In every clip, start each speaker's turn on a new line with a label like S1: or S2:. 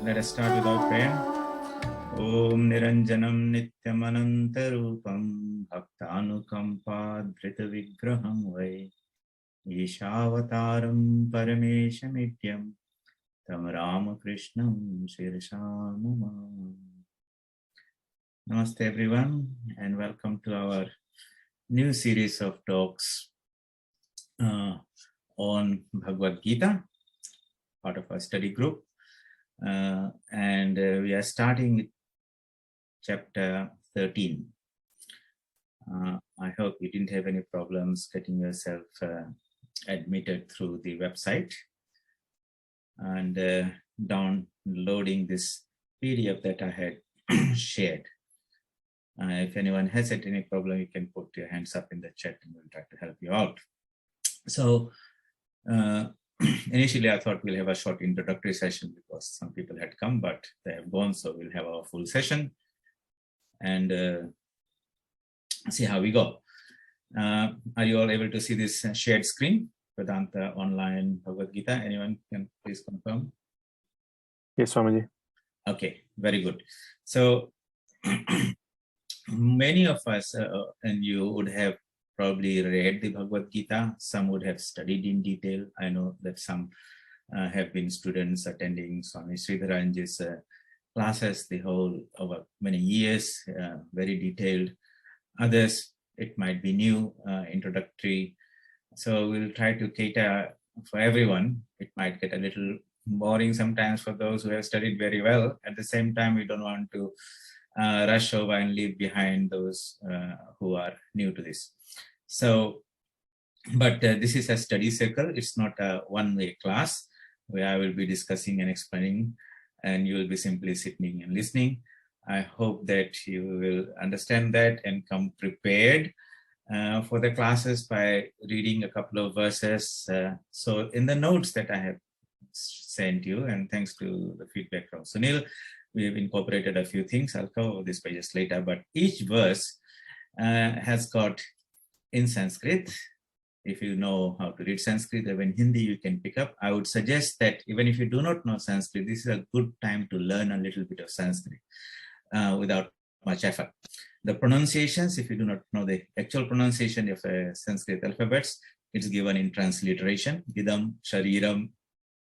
S1: Let us start with our prayer. Om Niranjanam Nityamanantarupam Bhaktanukampadhrita Vigraham Vai Ishavataram Parameshamityam Tam Ramakrishnam Shirshamama. Namaste everyone and welcome to our new series of talks on Bhagavad Gita, part of our study group. And we are starting with chapter 13. I hope you didn't have any problems getting yourself admitted through the website and downloading this PDF that I had shared. If anyone has any problem, you can put your hands up in the chat and we'll try to help you out. So initially I thought we'll have a short introductory session because some people had come, but they have gone, so we'll have our full session and see how we go. Are you all able to see this shared screen? Vedanta Online Bhagavad Gita. Anyone can please confirm?
S2: Yes, Swamiji.
S1: Okay, very good. So many of us and you would have probably read the Bhagavad Gita. Some would have studied in detail. I know that some have been students attending Swami Sridharanji's classes the whole over many years, very detailed. Others, it might be new, introductory. So we'll try to cater for everyone. It might get a little boring sometimes for those who have studied very well. At the same time, we don't want to rush over and leave behind those who are new to this. So, but this is a study circle. It's not a one-way class where I will be discussing and explaining and you will be simply sitting and listening. I hope that you will understand that and come prepared for the classes by reading a couple of verses. So in the notes that I have sent you, and thanks to the feedback from Sunil, we have incorporated a few things. I'll cover this pages later, but each verse has got in Sanskrit. If you know how to read Sanskrit, even Hindi you can pick up. I would suggest that even if you do not know Sanskrit, this is a good time to learn a little bit of Sanskrit without much effort. The pronunciations, if you do not know the actual pronunciation of Sanskrit alphabets, it's given in transliteration. Idam, Shariram,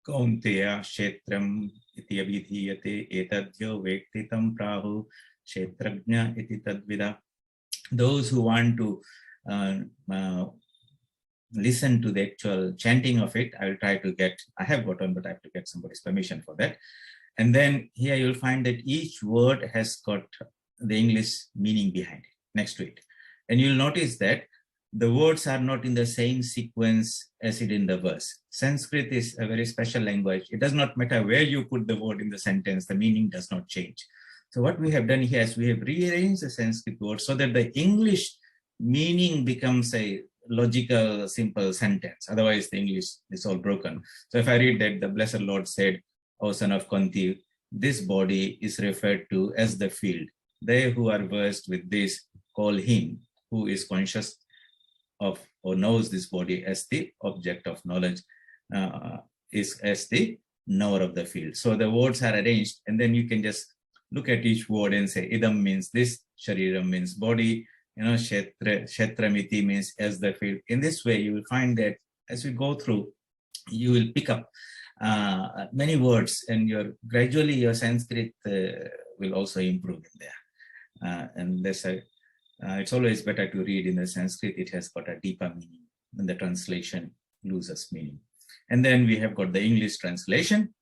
S1: Kaunteya, Ch13 iti abhidhiyate etadhyo vektitam prahu kshetrajna iti tadvida. Those who want to listen to the actual chanting of it, I will try to get, I have gotten, but I have to get somebody's permission for that. And then here you'll find that each word has got the English meaning behind it, next to it. And you'll notice that the words are not in the same sequence as it in the verse. Sanskrit is a very special language. It does not matter where you put the word in the sentence, the meaning does not change. So what we have done here is we have rearranged the Sanskrit word so that the English meaning becomes a logical, simple sentence. Otherwise, the English is all broken. So if I read that the Blessed Lord said, O son of Kunti, this body is referred to as the field. They who are versed with this call him who is conscious of or knows this body as the object of knowledge, is as the knower of the field. So the words are arranged and then you can just look at each word and say, idam means this, shariram means body, kshetramiti means as the field. In this way, you will find that as we go through, you will pick up many words and gradually your Sanskrit will also improve in there. And it's always better to read in the Sanskrit. It has got a deeper meaning and the translation loses meaning. And then we have got the English translation.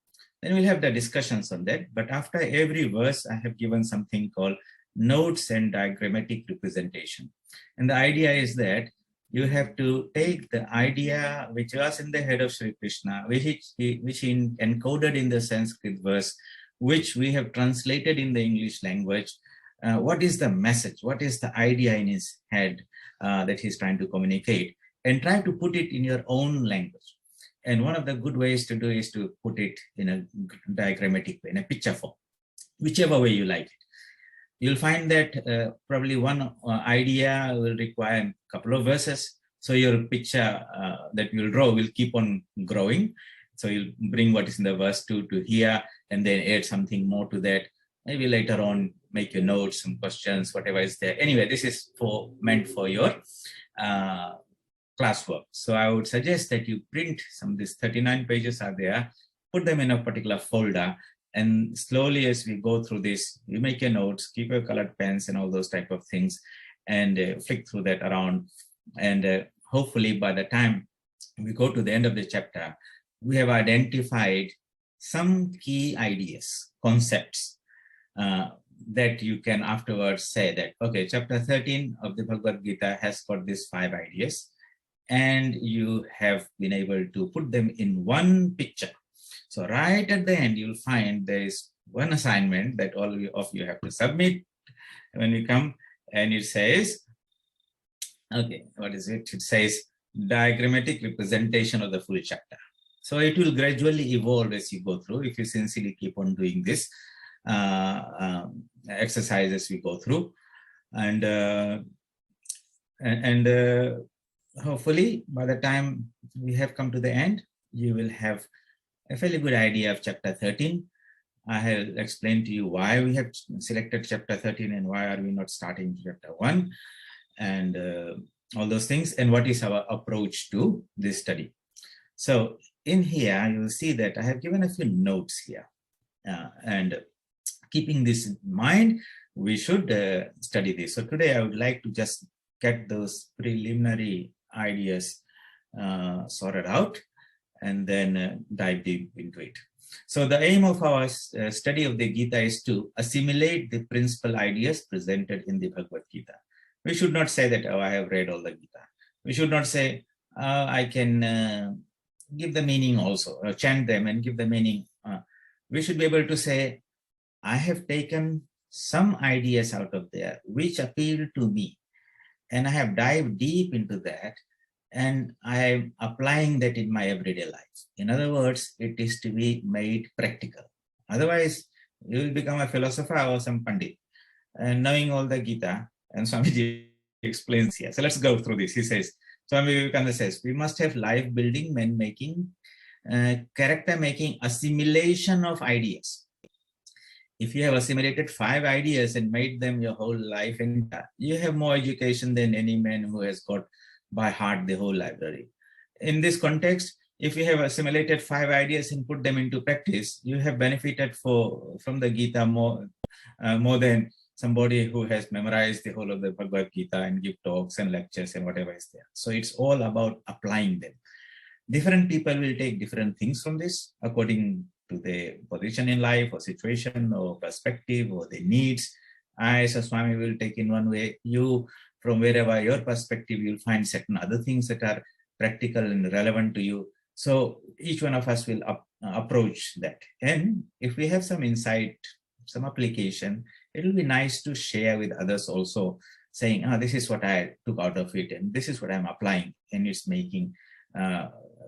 S1: Then we'll have the discussions on that. But after every verse, I have given something called notes and diagrammatic representation. And the idea is that you have to take the idea which was in the head of Sri Krishna, which he encoded in the Sanskrit verse, which we have translated in the English language. What is the message? What is the idea in his head that he's trying to communicate? And try to put it in your own language. And one of the good ways to do is to put it in a diagrammatic way, in a picture form, whichever way you like it. You'll find that probably one idea will require a couple of verses. So your picture that you'll draw will keep on growing. So you'll bring what is in the verse 2 to here, and then add something more to that. Maybe later on, make your notes, some questions, whatever is there. Anyway, this is meant for your classwork. So I would suggest that you print these 39 pages are there, put them in a particular folder, and slowly as we go through this, you make your notes, keep your colored pens and all those type of things, and flick through that around. And hopefully by the time we go to the end of the chapter, we have identified some key ideas, concepts, that you can afterwards say that, okay, chapter 13 of the Bhagavad Gita has got these 5 ideas, and you have been able to put them in one picture. So right at the end, you'll find there is one assignment that all of you have to submit when you come, and it says, okay, what is it? It says diagrammatic representation of the full chapter. So it will gradually evolve as you go through, if you sincerely keep on doing this exercise as we go through. And hopefully by the time we have come to the end, you will have a fairly good idea of chapter 13. I have explained to you why we have selected chapter 13 and why are we not starting chapter 1, and all those things, and what is our approach to this study. So in here, you will see that I have given a few notes here, and keeping this in mind, we should study this. So today I would like to just get those preliminary ideas sorted out, and then dive deep into it. So the aim of our study of the Gita is to assimilate the principal ideas presented in the Bhagavad Gita. We should not say that, oh, I have read all the Gita. We should not say, I can give the meaning also, or chant them and give the meaning. We should be able to say, I have taken some ideas out of there which appeal to me, and I have dived deep into that, and I am applying that in my everyday life. In other words, it is to be made practical. Otherwise, you will become a philosopher or some pandit, and knowing all the Gita, and Swamiji explains here. So let's go through this. He says, Swami Vivekananda says, we must have life-building, men-making, character-making assimilation of ideas. If you have assimilated 5 ideas and made them your whole life, and you have more education than any man who has got by heart the whole library. In this context, if you have assimilated 5 ideas and put them into practice, you have benefited from the Gita more than somebody who has memorized the whole of the Bhagavad Gita and give talks and lectures and whatever is there. So it's all about applying them. Different people will take different things from this according to their position in life or situation or perspective or their needs. I, as a Swami, will take in one way. You, from wherever your perspective, you'll find certain other things that are practical and relevant to you. So each one of us will approach that. And if we have some insight, some application, it will be nice to share with others also, saying, this is what I took out of it, and this is what I'm applying, and it's making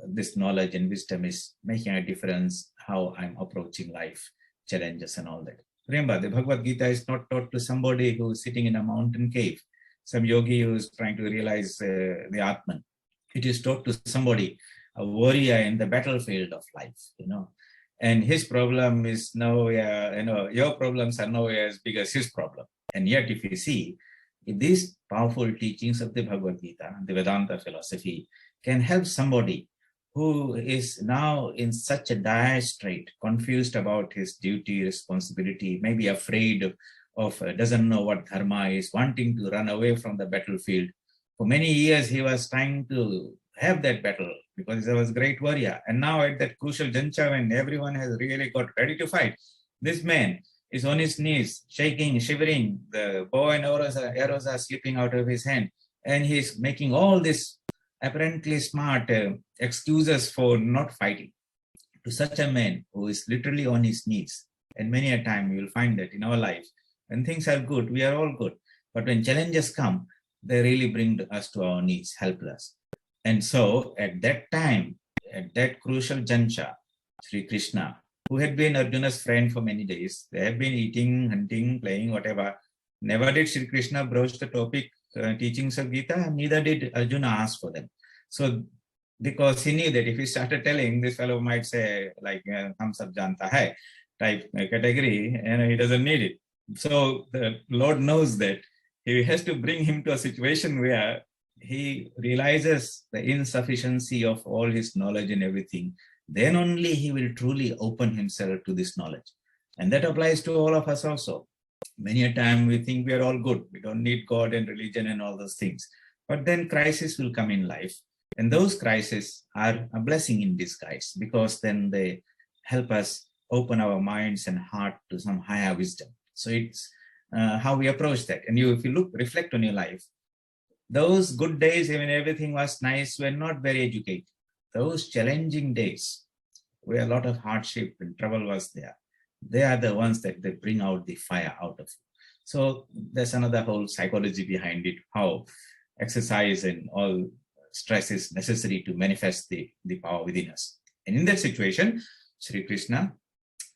S1: this knowledge and wisdom is making a difference how I'm approaching life, challenges and all that. Remember, the Bhagavad Gita is not taught to somebody who is sitting in a mountain cave, some yogi who is trying to realize the Atman. It is taught to somebody, a warrior in the battlefield of life, and his problem is nowhere, your problems are nowhere as big as his problem. And yet, if you see, these powerful teachings of the Bhagavad Gita, the Vedanta philosophy, can help somebody who is now in such a dire strait, confused about his duty, responsibility, maybe afraid of doesn't know what dharma is, wanting to run away from the battlefield. For many years, he was trying to have that battle because he was a great warrior. And now at that crucial juncture when everyone has really got ready to fight, this man is on his knees, shaking, shivering. The bow and arrows are slipping out of his hand. And he's making all this apparently smart excuses for not fighting. To such a man who is literally on his knees, and many a time you will find that in our life, when things are good, we are all good. But when challenges come, they really bring us to our knees, help us. And so at that time, at that crucial juncture, Sri Krishna, who had been Arjuna's friend for many days, they have been eating, hunting, playing, whatever. Never did Sri Krishna broach the topic, teachings of Gita, and neither did Arjuna ask for them. So because he knew that if he started telling, this fellow might say like "Hum sab janta hai" type category, and he doesn't need it. So the Lord knows that he has to bring him to a situation where he realizes the insufficiency of all his knowledge and everything. Then only he will truly open himself to this knowledge. And that applies to all of us also. Many a time we think we are all good. We don't need God and religion and all those things. But then crises will come in life. And those crises are a blessing in disguise, because then they help us open our minds and heart to some higher wisdom. So it's how we approach that. And if you reflect on your life, those good days, when everything was nice, were not very educated. Those challenging days, where a lot of hardship and trouble was there, they are the ones that they bring out the fire out of you. So there's another whole psychology behind it, how exercise and all stress is necessary to manifest the power within us. And in that situation, Sri Krishna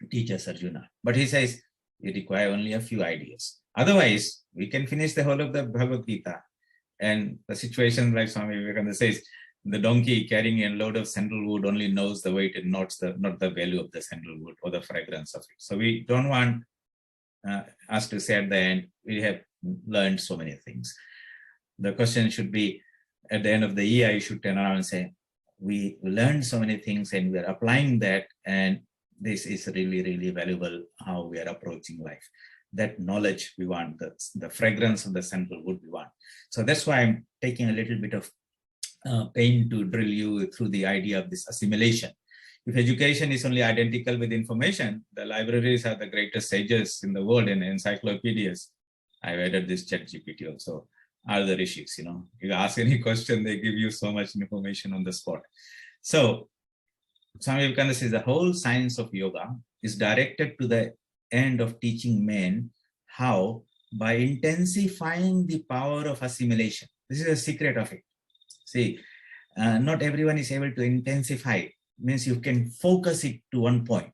S1: teaches Arjuna. But he says, we require only a few ideas. Otherwise, we can finish the whole of the Bhagavad Gita. And the situation, like Swami Vivekananda says, the donkey carrying a load of sandalwood only knows the weight and not the value of the sandalwood or the fragrance of it. So we don't want us to say at the end, we have learned so many things. The question should be, at the end of the year, you should turn around and say, we learned so many things and we are applying that, and this is really, really valuable how we are approaching life. That knowledge we want, the fragrance of the sandalwood we want. So that's why I'm taking a little bit of pain to drill you through the idea of this assimilation. If education is only identical with information, the libraries are the greatest sages in the world and encyclopedias. I've added this Ch13 also, are the rishis, You ask any question, they give you so much information on the spot. So Swami Vivekananda says the whole science of yoga is directed to the end of teaching men how, by intensifying the power of assimilation. This is the secret of it. See, not everyone is able to intensify it. Means you can focus it to one point.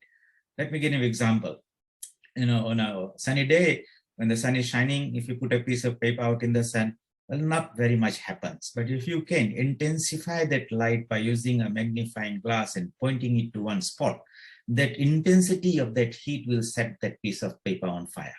S1: Let me give you an example. On a sunny day, when the sun is shining, if you put a piece of paper out in the sun, well, not very much happens. But if you can intensify that light by using a magnifying glass and pointing it to one spot, that intensity of that heat will set that piece of paper on fire.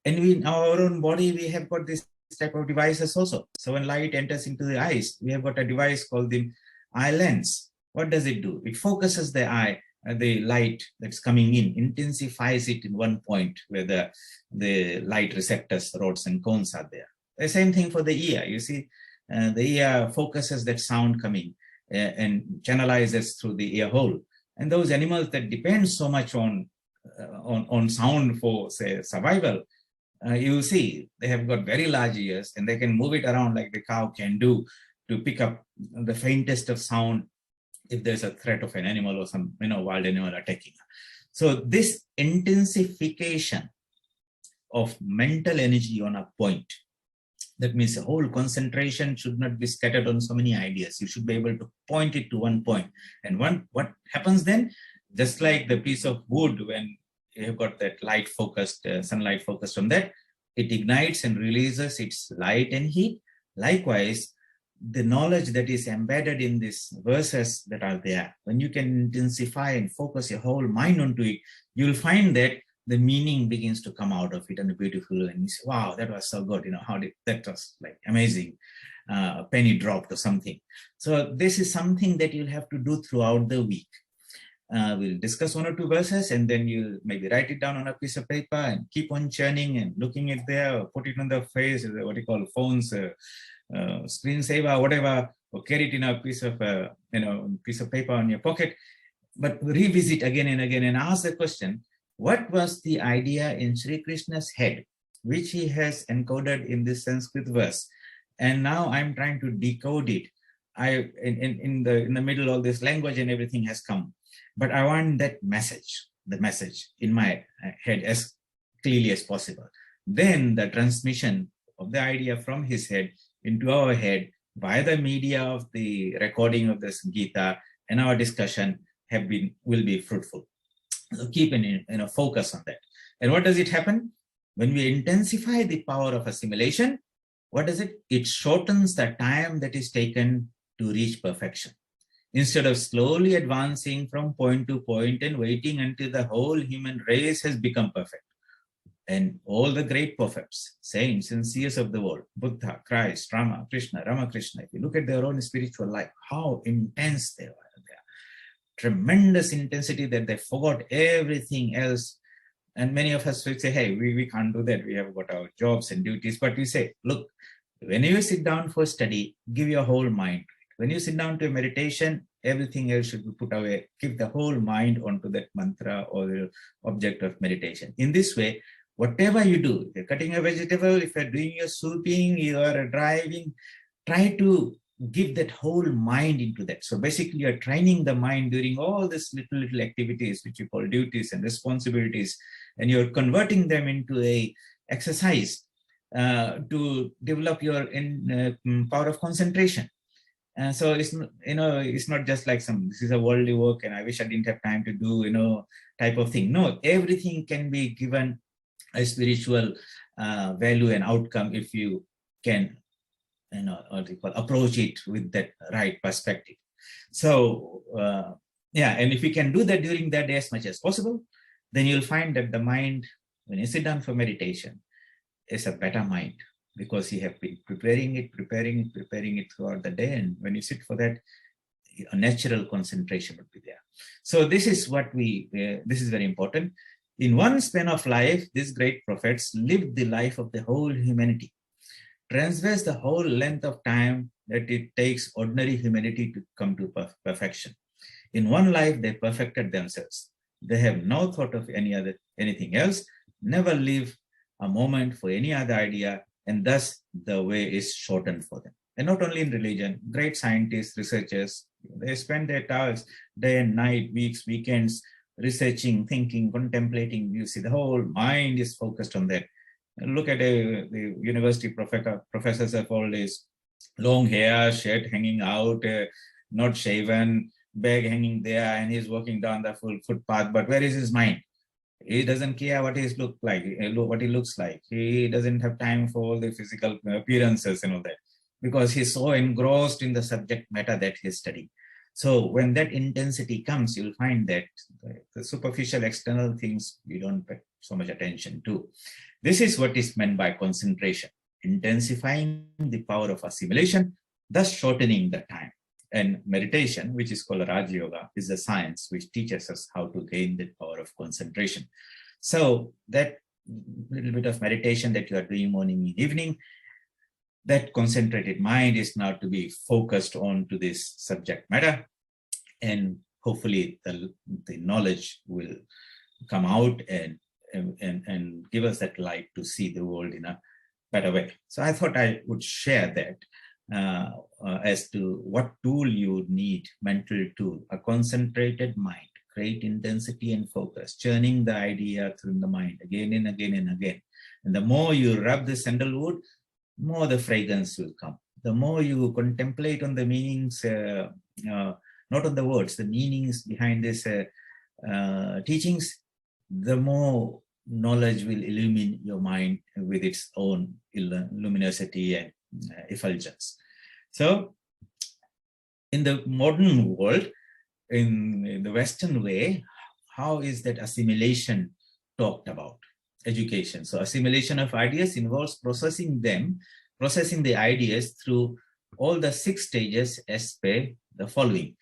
S1: And in our own body, we have got this type of devices also. So when light enters into the eyes, we have got a device called the eye lens. What does it do? It focuses the eye, the light that's coming in, intensifies it in one point where the light receptors, rods and cones are there. The same thing for the ear. You see, the ear focuses that sound coming and channelizes through the ear hole. And those animals that depend so much on sound for, say, survival, you see, they have got very large ears and they can move it around like the cow can do to pick up the faintest of sound if there's a threat of an animal or some wild animal attacking. So this intensification of mental energy on a point, that means the whole concentration should not be scattered on so many ideas. You should be able to point it to one point. And what happens then? Just like the piece of wood, when you have got that light focused, sunlight focused on that, it ignites and releases its light and heat. Likewise, the knowledge that is embedded in these verses that are there, when you can intensify and focus your whole mind onto it, you'll find that the meaning begins to come out of it and beautiful, and you say, wow, that was so good, that was like amazing, penny dropped or something. So this is something that you'll have to do throughout the week. We'll discuss one or two verses and then you'll maybe write it down on a piece of paper and keep on churning and looking at there, or put it on the face, what you call phones, screensaver, whatever, or carry it in a piece of paper on your pocket, but revisit again and again and ask the question, what was the idea in Sri Krishna's head, which he has encoded in this Sanskrit verse? And now I'm trying to decode it. In the middle, all this language and everything has come, but I want that message, the message in my head as clearly as possible. Then the transmission of the idea from his head into our head by the media of the recording of this Gita and our discussion will be fruitful. So keep focus on that. And what does it happen? When we intensify the power of assimilation, what does it? It shortens the time that is taken to reach perfection. instead of slowly advancing from point to point and waiting until the whole human race has become perfect. And all the great prophets, saints and seers of the world, Buddha, Christ, Ramakrishna, if you look at their own spiritual life, how intense they were. Tremendous intensity that they forgot everything else. And many of us will say, hey, we can't do that. We have got our jobs and duties. But we say, look, when you sit down for study, give your whole mind. When you sit down to a meditation, everything else should be put away. Keep the whole mind onto that mantra or the object of meditation. In this way, whatever you do, if you're cutting a vegetable, if you're doing your sweeping, you are driving, try to give that whole mind into that. So basically you're training the mind during all these little activities, which you call duties and responsibilities, and you're converting them into a exercise to develop your power of concentration. So it's, it's not just like this is a worldly work and I wish I didn't have time to do, type of thing. No, everything can be given a spiritual value and outcome if you can approach it with that right perspective. So and if you can do that during that day as much as possible, then you'll find that the mind, when you sit down for meditation, is a better mind, because you have been preparing it throughout the day. And when you sit for that, a natural concentration would be there. So this is what this is very important. In one span of life, these great prophets lived the life of the whole humanity, transverse the whole length of time that it takes ordinary humanity to come to perfection. In one life, they perfected themselves. They have no thought of anything else, never live a moment for any other idea, and thus the way is shortened for them. And not only in religion, great scientists, researchers, they spend their hours, day and night, weeks, weekends, researching, thinking, contemplating. You see, the whole mind is focused on that. Look at the university professors have all this long hair, shirt hanging out, not shaven, bag hanging there, and he's walking down the full footpath. But where is his mind? He doesn't care what he looks like. He doesn't have time for all the physical appearances and all that, because he's so engrossed in the subject matter that he's studying. So when that intensity comes, you'll find that the superficial external things you don't pay so much attention to. This is what is meant by concentration, intensifying the power of assimilation, thus shortening the time. And meditation, which is called Raj Yoga, is a science which teaches us how to gain the power of concentration. So that little bit of meditation that you are doing morning and evening, that concentrated mind is now to be focused on to this subject matter, and hopefully the knowledge will come out and give us that light to see the world in a better way. So I thought I would share that as to what tool you need, mental tool, a concentrated mind, great intensity and focus, churning the idea through the mind again and again and again. And the more you rub the sandalwood, more the fragrance will come. The more you contemplate on the meanings, not on the words, the meanings behind these teachings, the more knowledge will illumine your mind with its own luminosity and effulgence. So in the modern world, in the Western way, how is that assimilation talked about? Education. So assimilation of ideas involves processing the ideas through all the 6 stages as per the following.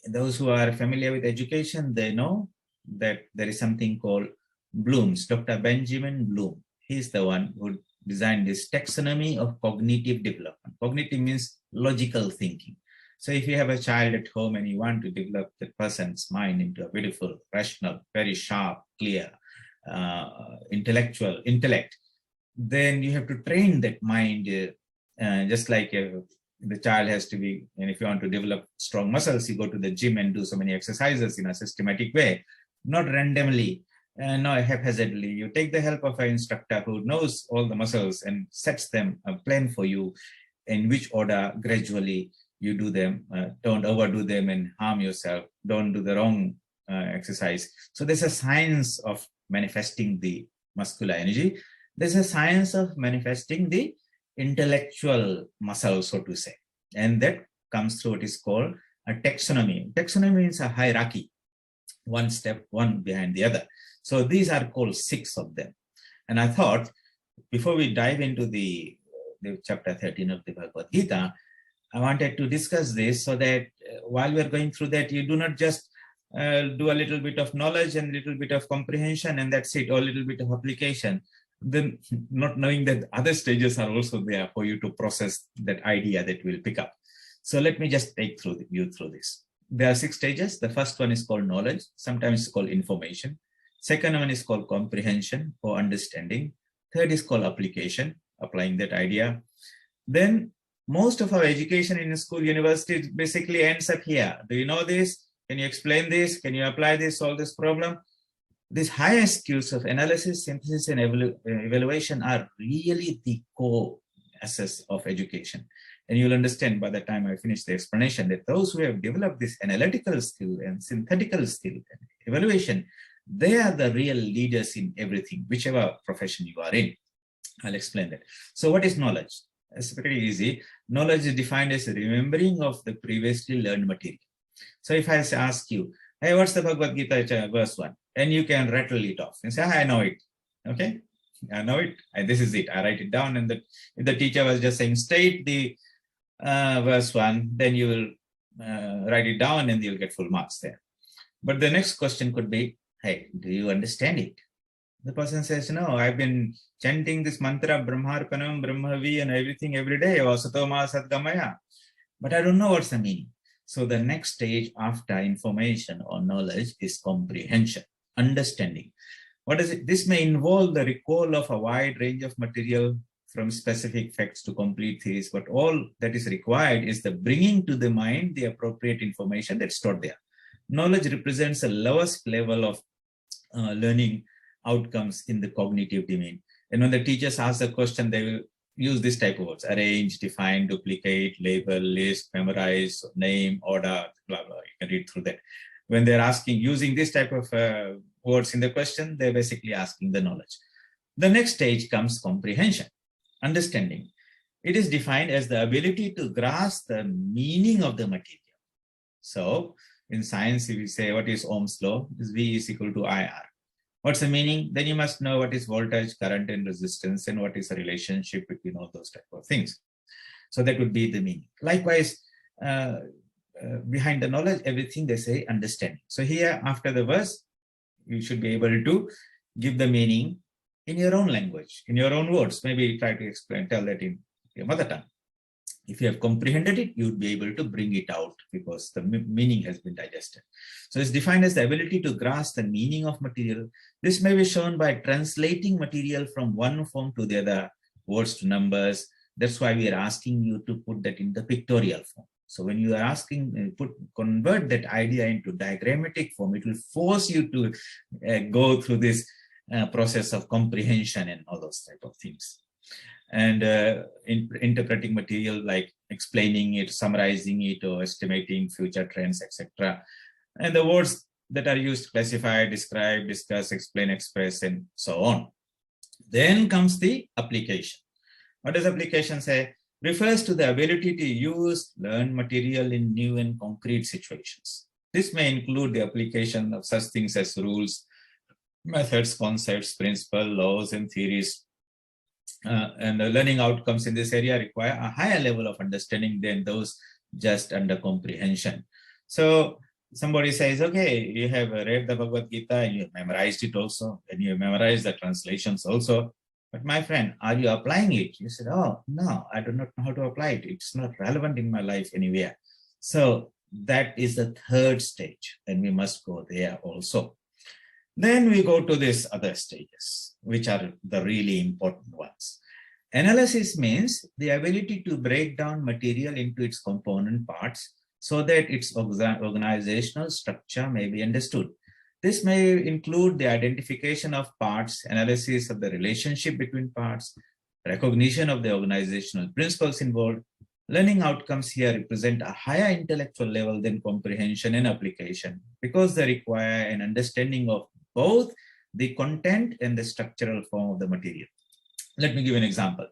S1: Those who are familiar with education, they know that there is something called Bloom's, Dr. Benjamin Bloom. He's the one who designed this taxonomy of cognitive development. Cognitive means logical thinking. So if you have a child at home and you want to develop the person's mind into a beautiful, rational, very sharp, clear, intellect, then you have to train that mind, just like the child has to be, and if you want to develop strong muscles, you go to the gym and do so many exercises in a systematic way, not randomly, not haphazardly. You take the help of an instructor who knows all the muscles and sets them a plan for you, in which order gradually you do them. Don't overdo them and harm yourself. Don't do the wrong exercise. So there's a science of manifesting the muscular energy. There's a science of manifesting the intellectual muscle, so to say. And that comes through what is called a taxonomy. Taxonomy means a hierarchy, one step, one behind the other. So these are called 6 of them. And I thought, before we dive into the chapter 13 of the Bhagavad Gita, I wanted to discuss this so that while we're going through that, you do not just do a little bit of knowledge and a little bit of comprehension and that's it, or a little bit of application, then not knowing that other stages are also there for you to process that idea that will pick up. So let me just take you through this. There are 6 stages. The first one is called knowledge, sometimes it's called information. Second one is called comprehension or understanding. Third is called application, applying that idea. Then most of our education in school, university basically ends up here. Do you know this? Can you explain this? Can you apply this, solve this problem? These higher skills of analysis, synthesis, and evaluation are really the core assets of education. And you'll understand by the time I finish the explanation that those who have developed this analytical skill and synthetical skill and evaluation, they are the real leaders in everything, whichever profession you are in. I'll explain that. So what is knowledge? It's pretty easy. Knowledge is defined as remembering of the previously learned material. So if I ask you, hey, what's the Bhagavad Gita verse 1? And you can rattle it off and say, I know it. Okay, I know it. And this is it. I write it down. And if the teacher was just saying, state the verse 1, then you will write it down and you'll get full marks there. But the next question could be, hey, do you understand it? The person says, no, I've been chanting this mantra, Brahmarpanam, Brahmavi, and everything every day, Vasatoma Sadgamaya, but I don't know what's the meaning. So the next stage after information or knowledge is comprehension, understanding. What is it? This may involve the recall of a wide range of material from specific facts to complete theories, but all that is required is the bringing to the mind the appropriate information that's stored there. Knowledge represents the lowest level of learning outcomes in the cognitive domain. And when the teachers ask the question, they will use this type of words: arrange, define, duplicate, label, list, memorize, name, order, blah, blah. You can read through that. When they're asking, using this type of words in the question, they're basically asking the knowledge. The next stage comes comprehension, understanding. It is defined as the ability to grasp the meaning of the material. So in science, if we say what is Ohm's law, is V is equal to IR. What's the meaning? Then you must know what is voltage, current, and resistance, and what is the relationship between all those type of things. So that would be the meaning. Likewise, behind the knowledge, everything they say understanding. So here, after the verse, you should be able to give the meaning in your own language, in your own words. Maybe try to explain, tell that in your mother tongue. If you have comprehended it, you would be able to bring it out because the meaning has been digested. So it's defined as the ability to grasp the meaning of material. This may be shown by translating material from one form to the other, words to numbers. That's why we are asking you to put that in the pictorial form. So when you are asking, convert that idea into diagrammatic form, it will force you to go through this process of comprehension and all those type of things. And interpreting material like explaining it, summarizing it, or estimating future trends, etc. And the words that are used: classify, describe, discuss, explain, express, and so on. Then comes the application. What does application say? Refers to the ability to use, learn material in new and concrete situations. This may include the application of such things as rules, methods, concepts, principles, laws, and theories. And the learning outcomes in this area require a higher level of understanding than those just under comprehension. So somebody says, okay, you have read the Bhagavad Gita and you have memorized it also, and you have memorized the translations also. But my friend, are you applying it? You said, oh, no, I do not know how to apply it. It's not relevant in my life anywhere. So that is the third stage, and we must go there also. Then we go to these other stages, which are the really important ones. Analysis means the ability to break down material into its component parts so that its organizational structure may be understood. This may include the identification of parts, analysis of the relationship between parts, recognition of the organizational principles involved. Learning outcomes here represent a higher intellectual level than comprehension and application because they require an understanding of both the content and the structural form of the material. Let me give an example.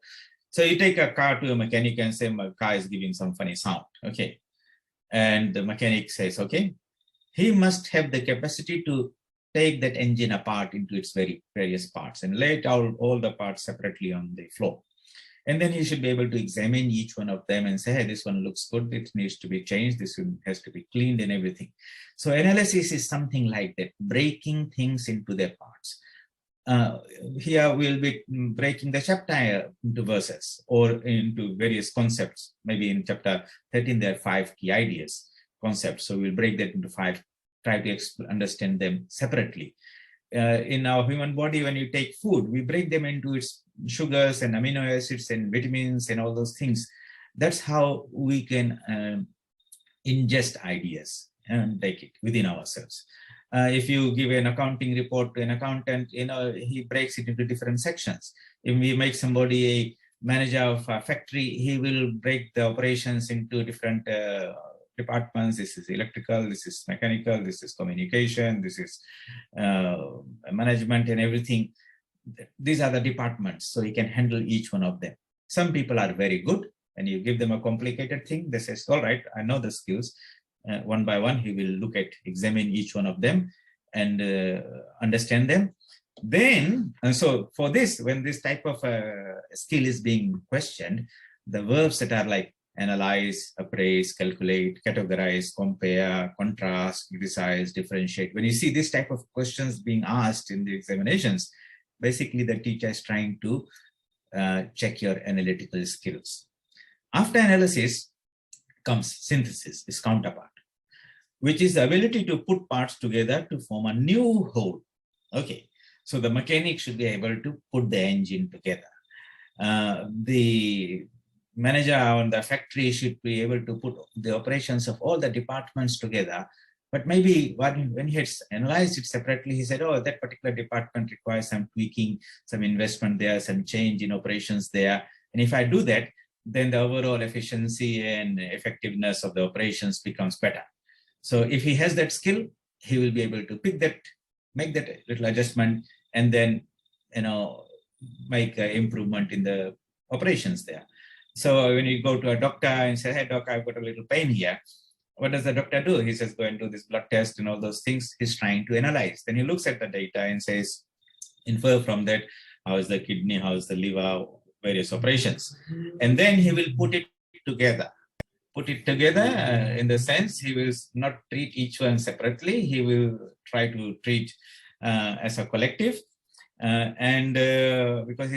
S1: So you take a car to a mechanic and say, my car is giving some funny sound. Okay. And the mechanic says, okay, he must have the capacity to take that engine apart into its very various parts and lay it out all the parts separately on the floor. And then he should be able to examine each one of them and say, hey, this one looks good, it needs to be changed, this one has to be cleaned and everything. So analysis is something like that, breaking things into their parts. Here we'll be breaking the chapter into verses or into various concepts. Maybe in chapter 13, there are 5 key ideas, concepts. So we'll break that into 5, try to understand them separately. In our human body, when you take food, we break them into its sugars and amino acids and vitamins and all those things. That's how we can ingest ideas and take it within ourselves. If you give an accounting report to an accountant, he breaks it into different sections. If we make somebody a manager of a factory, he will break the operations into different departments. This is electrical, this is mechanical, this is communication, this is management and everything. These are the departments, so he can handle each one of them. Some people are very good, and you give them a complicated thing, they say, all right, I know the skills. One by one, he will look at, examine each one of them and understand them. Then, so for this, when this type of skill is being questioned, the verbs that are like analyze, appraise, calculate, categorize, compare, contrast, criticize, differentiate. When you see this type of questions being asked in the examinations, basically the teacher is trying to check your analytical skills. After analysis comes synthesis, its counterpart, which is the ability to put parts together to form a new whole. Okay, so the mechanic should be able to put the engine together. The manager on the factory should be able to put the operations of all the departments together. But maybe when he had analyzed it separately, he said, oh, that particular department requires some tweaking, some investment there, some change in operations there. And if I do that, then the overall efficiency and effectiveness of the operations becomes better. So if he has that skill, he will be able to pick that, make that little adjustment, and then, make an improvement in the operations there. So when you go to a doctor and say, hey, doc, I've got a little pain here. What does the doctor do? He says, go and do this blood test and all those things. He's trying to analyze. Then he looks at the data and says, infer from that, how is the kidney, how is the liver, various operations. And then he will put it together. Put it together in the sense he will not treat each one separately. He will try to treat as a collective. Because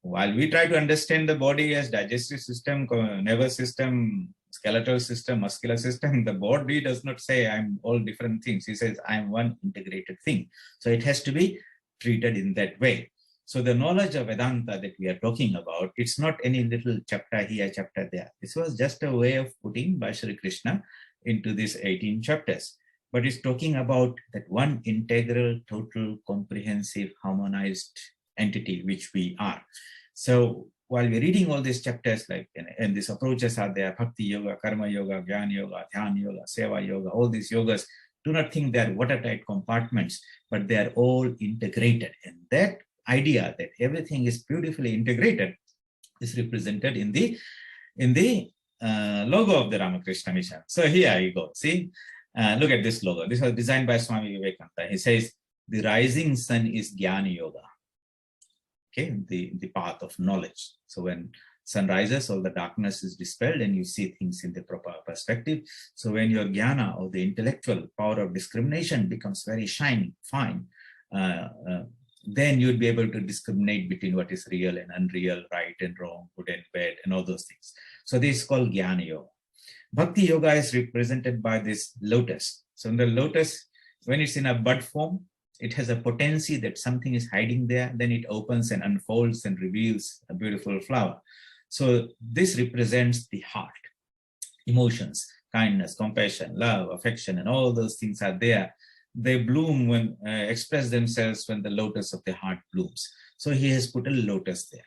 S1: while we try to understand the body as digestive system, nervous system, skeletal system, muscular system, the body does not say I'm all different things. He says I'm one integrated thing. So it has to be treated in that way. So the knowledge of Vedanta that we are talking about, it's not any little chapter here, chapter there. This was just a way of putting by Shri Krishna into these 18 chapters. But it's talking about that one integral, total, comprehensive, harmonized entity which we are. So while we're reading all these chapters, and these approaches are there, Bhakti Yoga, Karma Yoga, Jnana Yoga, Dhyana Yoga, Seva Yoga, all these yogas, do not think they're watertight compartments, but they are all integrated. And that idea that everything is beautifully integrated is represented in the logo of the Ramakrishna Mission. So here you go. See, look at this logo. This was designed by Swami Vivekananda. He says, the rising sun is Jnana Yoga. Okay, the path of knowledge. So when sun rises, all the darkness is dispelled and you see things in the proper perspective. So when your jnana, or the intellectual power of discrimination, becomes very fine, then you'd be able to discriminate between what is real and unreal, right and wrong, good and bad, and all those things. So this is called Jnana Yoga. Bhakti Yoga is represented by this lotus. So in the lotus, when it's in a bud form, it has a potency that something is hiding there, then it opens and unfolds and reveals a beautiful flower. So this represents the heart, emotions, kindness, compassion, love, affection, and all those things are there. They bloom when, express themselves when the lotus of the heart blooms. So he has put a lotus there.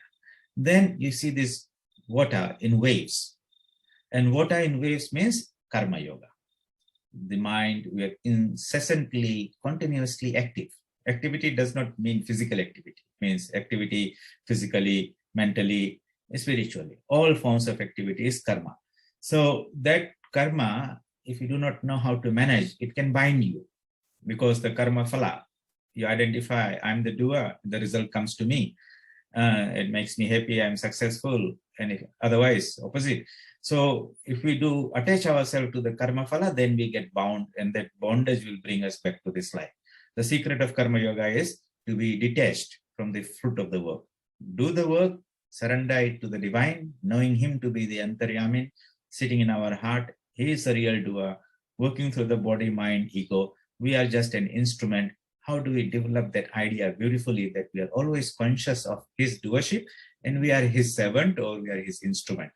S1: Then you see this water in waves. And water in waves means Karma Yoga. The mind, we are incessantly, continuously active. Activity does not mean physical activity. It means activity physically, mentally, spiritually. All forms of activity is karma. So that karma, if you do not know how to manage, it can bind you, because the karma phala, you identify, I'm the doer, the result comes to me. It makes me happy, I'm successful, and otherwise opposite. So if we do attach ourselves to the karma phala, then we get bound, and that bondage will bring us back to this life. The secret of karma yoga is to be detached from the fruit of the work. Do the work, surrender it to the divine, knowing him to be the Antaryamin, sitting in our heart. He is a real doer, working through the body, mind, ego. We are just an instrument. How do we develop that idea beautifully, that we are always conscious of his doership and we are his servant or we are his instrument?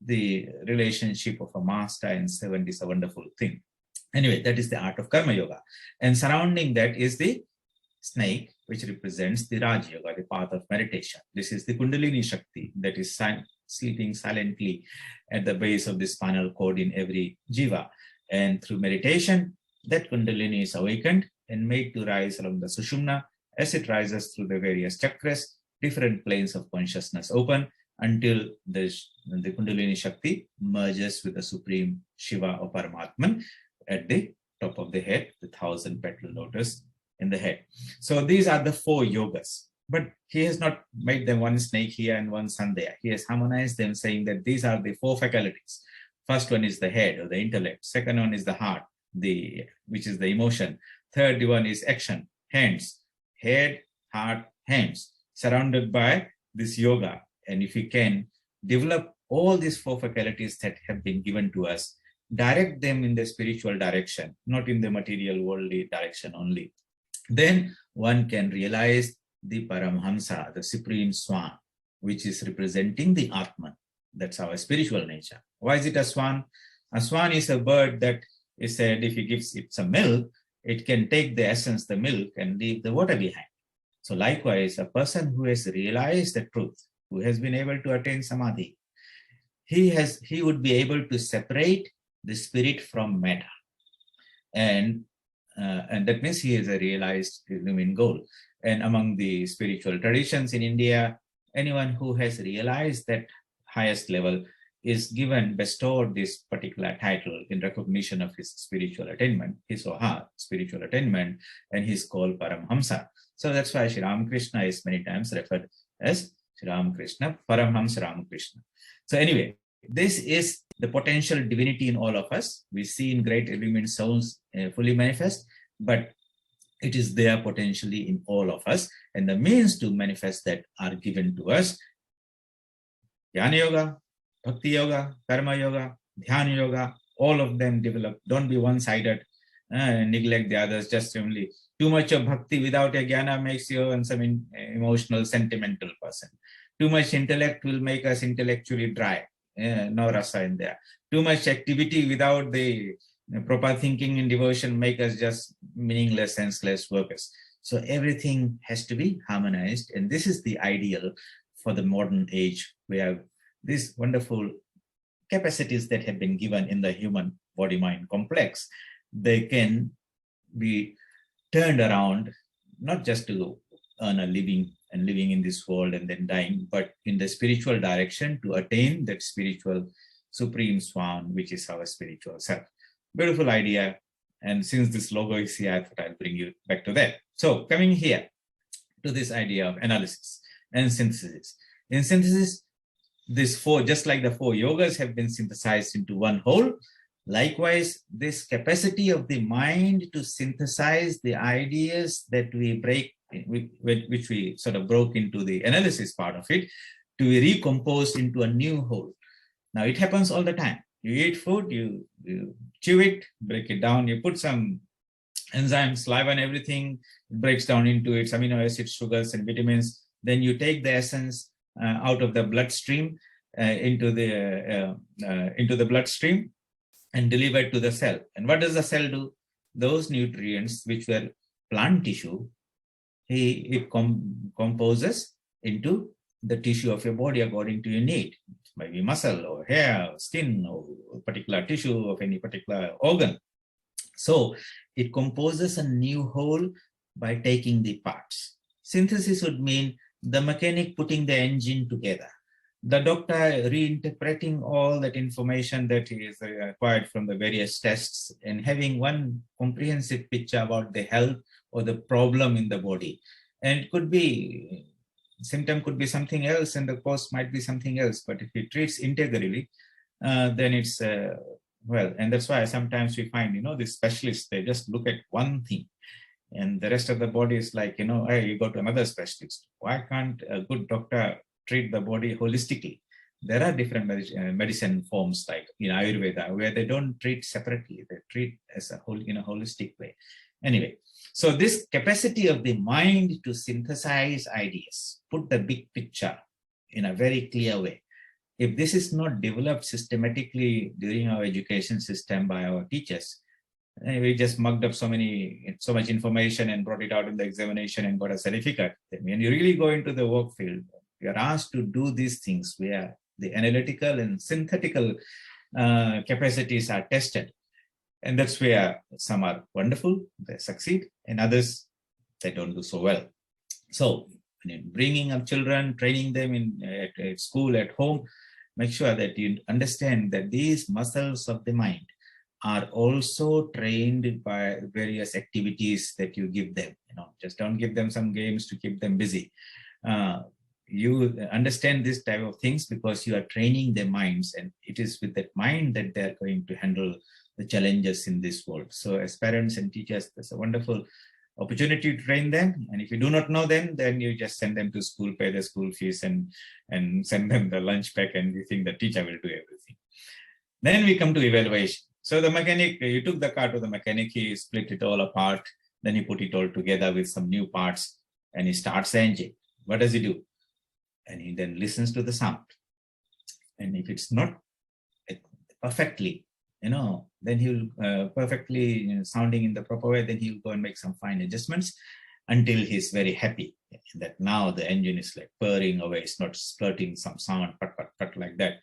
S1: The relationship of a master and servant is a wonderful thing. Anyway, that is the art of karma yoga. And surrounding that is the snake, which represents the Raj Yoga, the path of meditation. This is the Kundalini Shakti that is sleeping silently at the base of the spinal cord in every jiva. And through meditation, that Kundalini is awakened and made to rise along the Sushumna. As it rises through the various chakras, different planes of consciousness open until the Kundalini Shakti merges with the Supreme Shiva or Paramatman at the top of the head, the 1,000-petal lotus in the head. So these are the 4 yogas, but he has not made them one snake here and one sun there. He has harmonized them, saying that these are the 4 faculties. First one is the head or the intellect. Second one is the heart, which is the emotion. Third one is action, hands, head, heart, hands, surrounded by this yoga. And if you can develop all these 4 faculties that have been given to us, direct them in the spiritual direction, not in the material worldly direction only, then one can realize the Paramhamsa, the supreme swan, which is representing the Atman. That's our spiritual nature. Why is it a swan? A swan is a bird that is said if he gives it some milk, it can take the essence, the milk, and leave the water behind. So likewise, a person who has realized the truth, who has been able to attain samadhi, he would be able to separate the spirit from matter. And that means he has a realized illumined goal. And among the spiritual traditions in India, anyone who has realized that highest level is bestowed this particular title in recognition of his spiritual attainment, his or her spiritual attainment, and he's called Paramhamsa. So that's why Sri Ramakrishna is many times referred as Sri Ramakrishna, Paramhamsa Ramakrishna. So anyway, this is the potential divinity in all of us. We see in great illumined souls fully manifest, but it is there potentially in all of us. And the means to manifest that are given to us. Jnana Yoga, Bhakti Yoga, Karma Yoga, Dhyana Yoga, all of them develop. Don't be one-sided, neglect the others. Just only too much of Bhakti without a Jnana makes you some emotional, sentimental person. Too much intellect will make us intellectually dry. No rasa in there. Too much activity without the proper thinking and devotion make us just meaningless, senseless workers. So everything has to be harmonized. And this is the ideal for the modern age, where these wonderful capacities that have been given in the human body-mind complex, they can be turned around, not just to earn a living and living in this world and then dying, but in the spiritual direction to attain that spiritual supreme swan, which is our spiritual self. Beautiful idea. And since this logo is here, I thought I'll bring you back to that. So coming here to this idea of analysis and synthesis. In synthesis, these 4, just like the 4 yogas have been synthesized into one whole, likewise, this capacity of the mind to synthesize the ideas that we which we sort of broke into the analysis part of it, to be recomposed into a new whole. Now, it happens all the time. You eat food, you chew it, break it down, you put some enzymes, saliva and everything, it breaks down into its amino acids, sugars and vitamins. Then you take the essence out of the bloodstream into the bloodstream and deliver it to the cell. And what does the cell do? Those nutrients which were plant tissue, it composes into the tissue of your body according to your need. Maybe muscle or hair, or skin, or particular tissue of any particular organ. So it composes a new whole by taking the parts. Synthesis would mean the mechanic putting the engine together. The doctor reinterpreting all that information that he is acquired from the various tests and having one comprehensive picture about the health or the problem in the body. And it could be, symptom could be something else and the cause might be something else. But if he treats integrally, then it's, well, and that's why sometimes we find, the specialists, they just look at one thing and the rest of the body is like, hey, you go to another specialist. Why can't a good doctor treat the body holistically? There are different medicine forms like in Ayurveda where they don't treat separately, they treat as a whole in a holistic way. Anyway, so this capacity of the mind to synthesize ideas, put the big picture in a very clear way. If this is not developed systematically during our education system by our teachers, we just mugged up so much information and brought it out in the examination and got a certificate. When you really go into the work field, you are asked to do these things where the analytical and synthetical capacities are tested. And that's where some are wonderful, they succeed, and others, they don't do so well. So bringing up children, training them at school, at home, make sure that you understand that these muscles of the mind are also trained by various activities that you give them. Just don't give them some games to keep them busy. You understand this type of things because you are training their minds, and it is with that mind that they are going to handle the challenges in this world. So as parents and teachers, there's a wonderful opportunity to train them. And if you do not know them, then you just send them to school, pay the school fees and send them the lunch pack, and you think the teacher will do everything. Then we come to evaluation. So the mechanic, you took the car to the mechanic, he split it all apart, then he put it all together with some new parts and he starts the engine. What does he do? And he then listens to the sound. And if it's not perfectly, then he'll perfectly sounding in the proper way, then he'll go and make some fine adjustments until he's very happy that now the engine is like purring away, it's not splurting some sound, pat like that.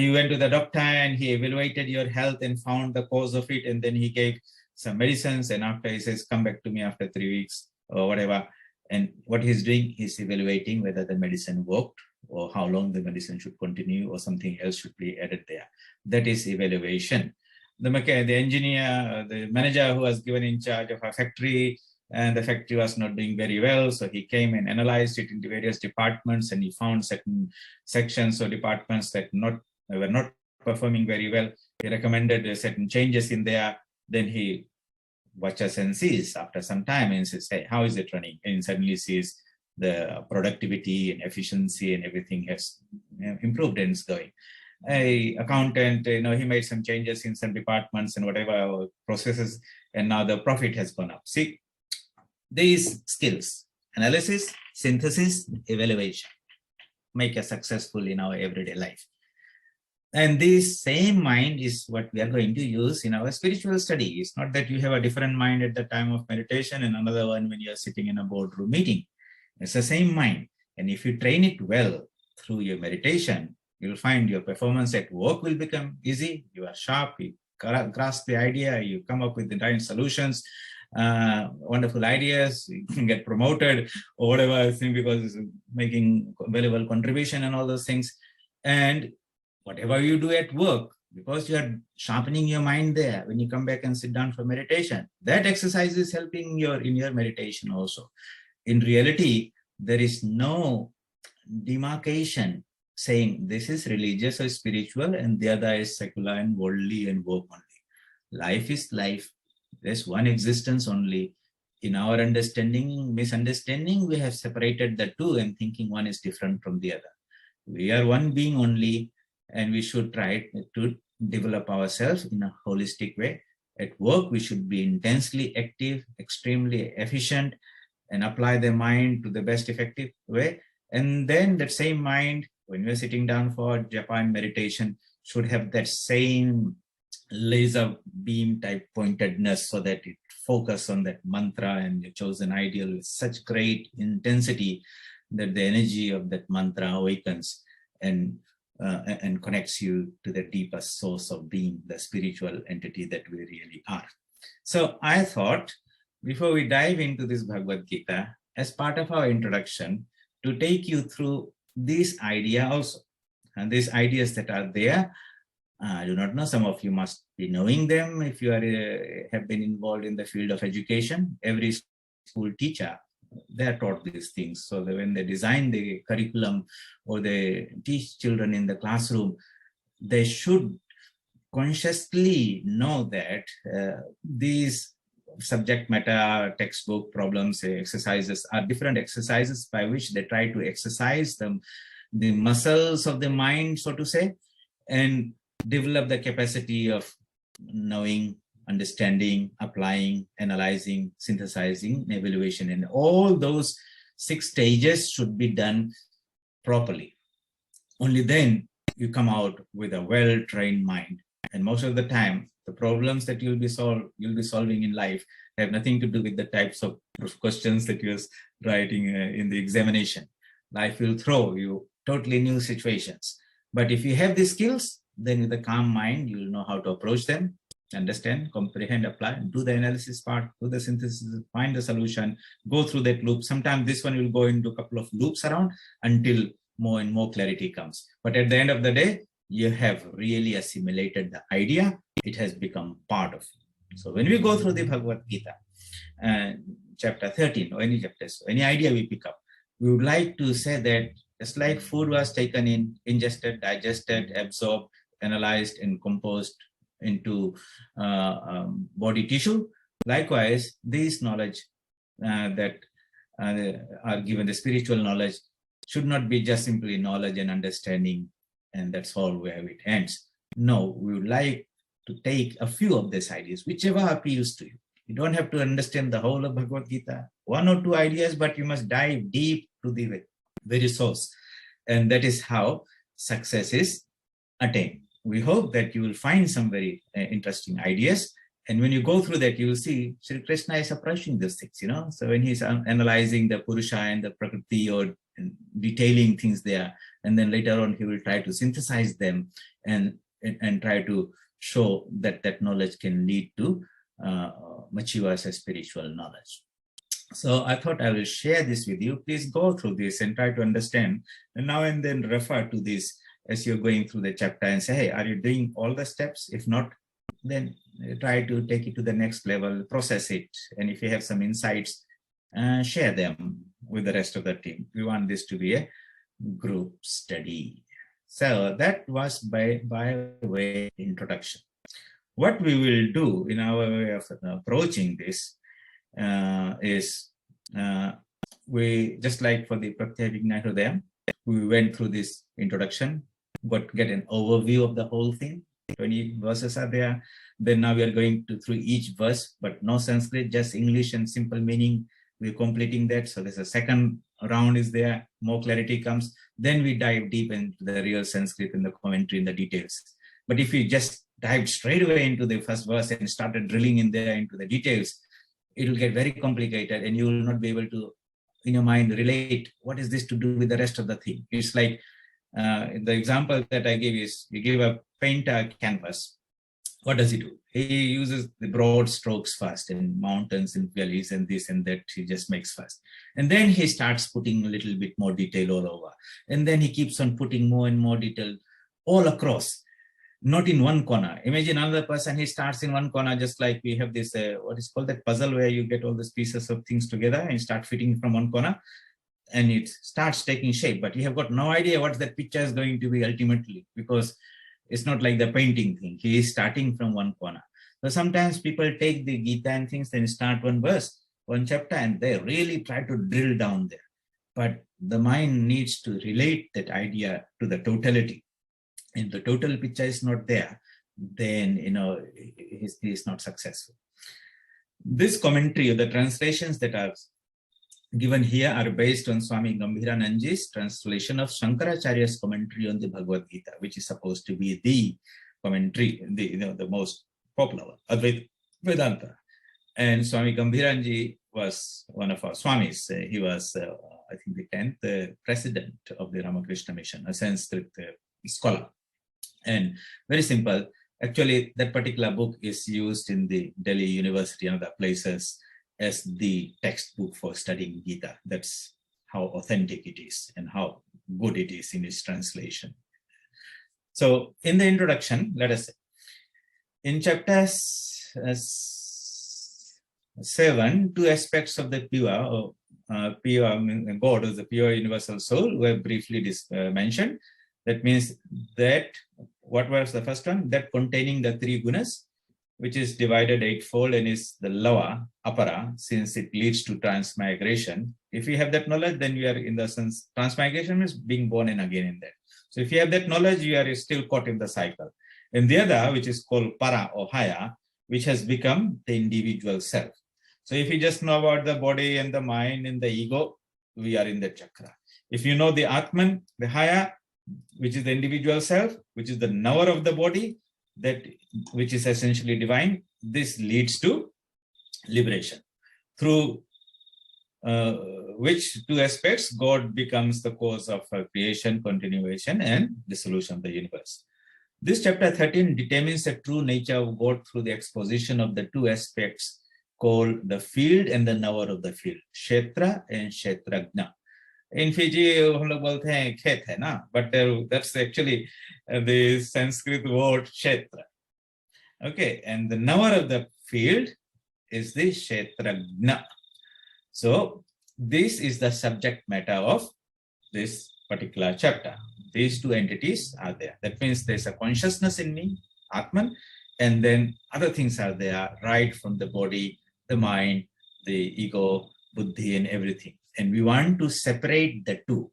S1: You went to the doctor and he evaluated your health and found the cause of it, and then he gave some medicines, and after he says, come back to me after 3 weeks or whatever. And what he's doing, he's evaluating whether the medicine worked or how long the medicine should continue or something else should be added there. That is evaluation. The engineer, the manager who was given in charge of a factory, and the factory was not doing very well, so he came and analyzed it into various departments, and he found certain sections or departments that were not performing very well. He recommended certain changes in there. Then he watches and sees after some time and says, hey, how is it running? And suddenly sees the productivity and efficiency and everything has improved and it's going. A accountant, he made some changes in some departments and whatever processes, and now the profit has gone up. See, these skills, analysis, synthesis, evaluation, make us successful in our everyday life. And this same mind is what we are going to use in our spiritual study. It's not that you have a different mind at the time of meditation and another one when you are sitting in a boardroom meeting. It's the same mind. And if you train it well through your meditation, you'll find your performance at work will become easy. You are sharp, you grasp the idea, you come up with the right solutions, wonderful ideas, you can get promoted or whatever thing because it's making valuable contribution and all those things. And whatever you do at work, because you are sharpening your mind there, when you come back and sit down for meditation, that exercise is helping in your meditation also. In reality, there is no demarcation saying this is religious or spiritual and the other is secular and worldly and work only. Life is life. There's one existence only. In our misunderstanding, we have separated the two and thinking one is different from the other. We are one being only, and we should try to develop ourselves in a holistic way. At work, we should be intensely active, extremely efficient, and apply the mind to the best effective way. And then that same mind, when we're sitting down for Japan meditation, should have that same laser beam type pointedness so that it focus on that mantra and your chosen ideal with such great intensity that the energy of that mantra awakens and connects you to the deepest source of being, the spiritual entity that we really are. So I thought, before we dive into this Bhagavad Gita, as part of our introduction, to take you through this idea also. And these ideas that are there, I do not know, some of you must be knowing them if you are have been involved in the field of education. Every school teacher, they are taught these things. So that when they design the curriculum or they teach children in the classroom, they should consciously know that these subject matter, textbook problems, exercises are different exercises by which they try to exercise the muscles of the mind, so to say, and develop the capacity of knowing, understanding, applying, analyzing, synthesizing, and evaluation. And all those 6 stages should be done properly. Only then you come out with a well-trained mind. And most of the time, the problems that you'll be solving in life have nothing to do with the types of questions that you're writing in the examination. Life will throw you totally new situations. But if you have these skills, then with a calm mind, you will know how to approach them, understand, comprehend, apply, do the analysis part, do the synthesis, find the solution, go through that loop. Sometimes this one will go into a couple of loops around until more and more clarity comes. But at the end of the day, you have really assimilated the idea. It has become part of you. So when we go through the Bhagavad Gita, chapter 13, or any chapters, any idea we pick up, we would like to say that just like food was taken in, ingested, digested, absorbed, analyzed, and composed into body tissue, likewise, this knowledge that are given, the spiritual knowledge, should not be just simply knowledge and understanding, and that's all where it ends. No, we would like to take a few of these ideas, whichever appeals to you. You don't have to understand the whole of Bhagavad Gita, 1 or 2 ideas, but you must dive deep to the very source. And that is how success is attained. We hope that you will find some very interesting ideas. And when you go through that, you will see Sri Krishna is approaching these things, So when he's analyzing the Purusha and the Prakriti or detailing things there, and then later on he will try to synthesize them and try to show that that knowledge can lead to mature as a spiritual knowledge. So I thought I will share this with you. Please go through this and try to understand, and now and then refer to this as you're going through the chapter and say, hey, are you doing all the steps? If not, then try to take it to the next level, process it. And if you have some insights, share them with the rest of the team. We want this to be a group study. So that was by way introduction. What we will do in our way of approaching this is we, just like for the Pratyaya Vijnana Hridayam, we went through this introduction, get an overview of the whole thing. 20 verses are there. Then now we are going through each verse, but no Sanskrit, just English and simple meaning. We're completing that. So there's a second round is there, more clarity comes. Then we dive deep into the real Sanskrit and the commentary and the details. But if you just dive straight away into the first verse and started drilling in there into the details, it will get very complicated and you will not be able to, in your mind, relate what is this to do with the rest of the thing. It's like the example that I give is, you give a painter a canvas. What does he do? He uses the broad strokes first, in mountains and valleys and this and that, he just makes first. And then he starts putting a little bit more detail all over. And then he keeps on putting more and more detail all across, not in one corner. Imagine another person, he starts in one corner, just like we have this, what is called that puzzle, where you get all these pieces of things together and start fitting from one corner. And it starts taking shape, but you have got no idea what that picture is going to be ultimately, because it's not like the painting thing. He is starting from one corner. So sometimes people take the Gita and things, then start one verse, one chapter, and they really try to drill down there. But the mind needs to relate that idea to the totality. If the total picture is not there, then, he is not successful. This commentary, or the translations that are given here, are based on Swami Gambhiranandaji's translation of Shankaracharya's commentary on the Bhagavad Gita, which is supposed to be the commentary, the most popular one, Advaita Vedanta. And Swami Gambhiranji was one of our Swamis. He was, I think, the 10th president of the Ramakrishna Mission, a Sanskrit scholar. And very simple. Actually, that particular book is used in the Delhi University and other places as the textbook for studying Gita. That's how authentic it is and how good it is in its translation. So in the introduction, let us say, in chapter 7, two aspects of the pure, pure God, is the pure universal soul, were briefly mentioned. That means that, what was the first one? That containing the three gunas, which is divided eightfold and is the lava, apara, since it leads to transmigration. If you have that knowledge, then you are in the sense, transmigration is being born and again in that. So if you have that knowledge, you are still caught in the cycle. And the other, which is called para or haya, which has become the individual self. So if you just know about the body and the mind and the ego, we are in the chakra. If you know the Atman, the haya, which is the individual self, which is the knower of the body, that which is essentially divine, this leads to liberation. Through which two aspects, God becomes the cause of creation, continuation, and dissolution of the universe. This chapter 13 determines the true nature of God through the exposition of the two aspects called the field and the knower of the field, Kshetra and Kshetrajna. In Fiji, हम लोग बोलते हैं खेत है ना, but that's actually the Sanskrit word Kshetra. Okay, and the knower of the field is the Kshetrajna. So this is the subject matter of this particular chapter. These two entities are there. That means there's a consciousness in me, Atman, and then other things are there, right from the body, the mind, the ego, buddhi, and everything. And we want to separate the two.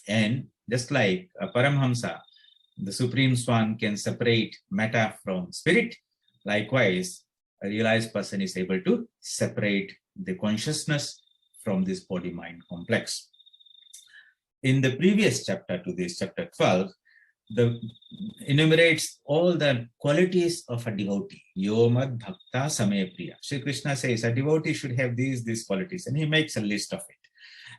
S1: And just like a Paramhamsa, the Supreme Swan can separate matter from spirit, likewise, a realized person is able to separate the consciousness from this body-mind complex. In the previous chapter to this, chapter 12, the enumerates all the qualities of a devotee. Yomad Bhakta Same Priya. Sri Krishna says a devotee should have these qualities, and he makes a list of it.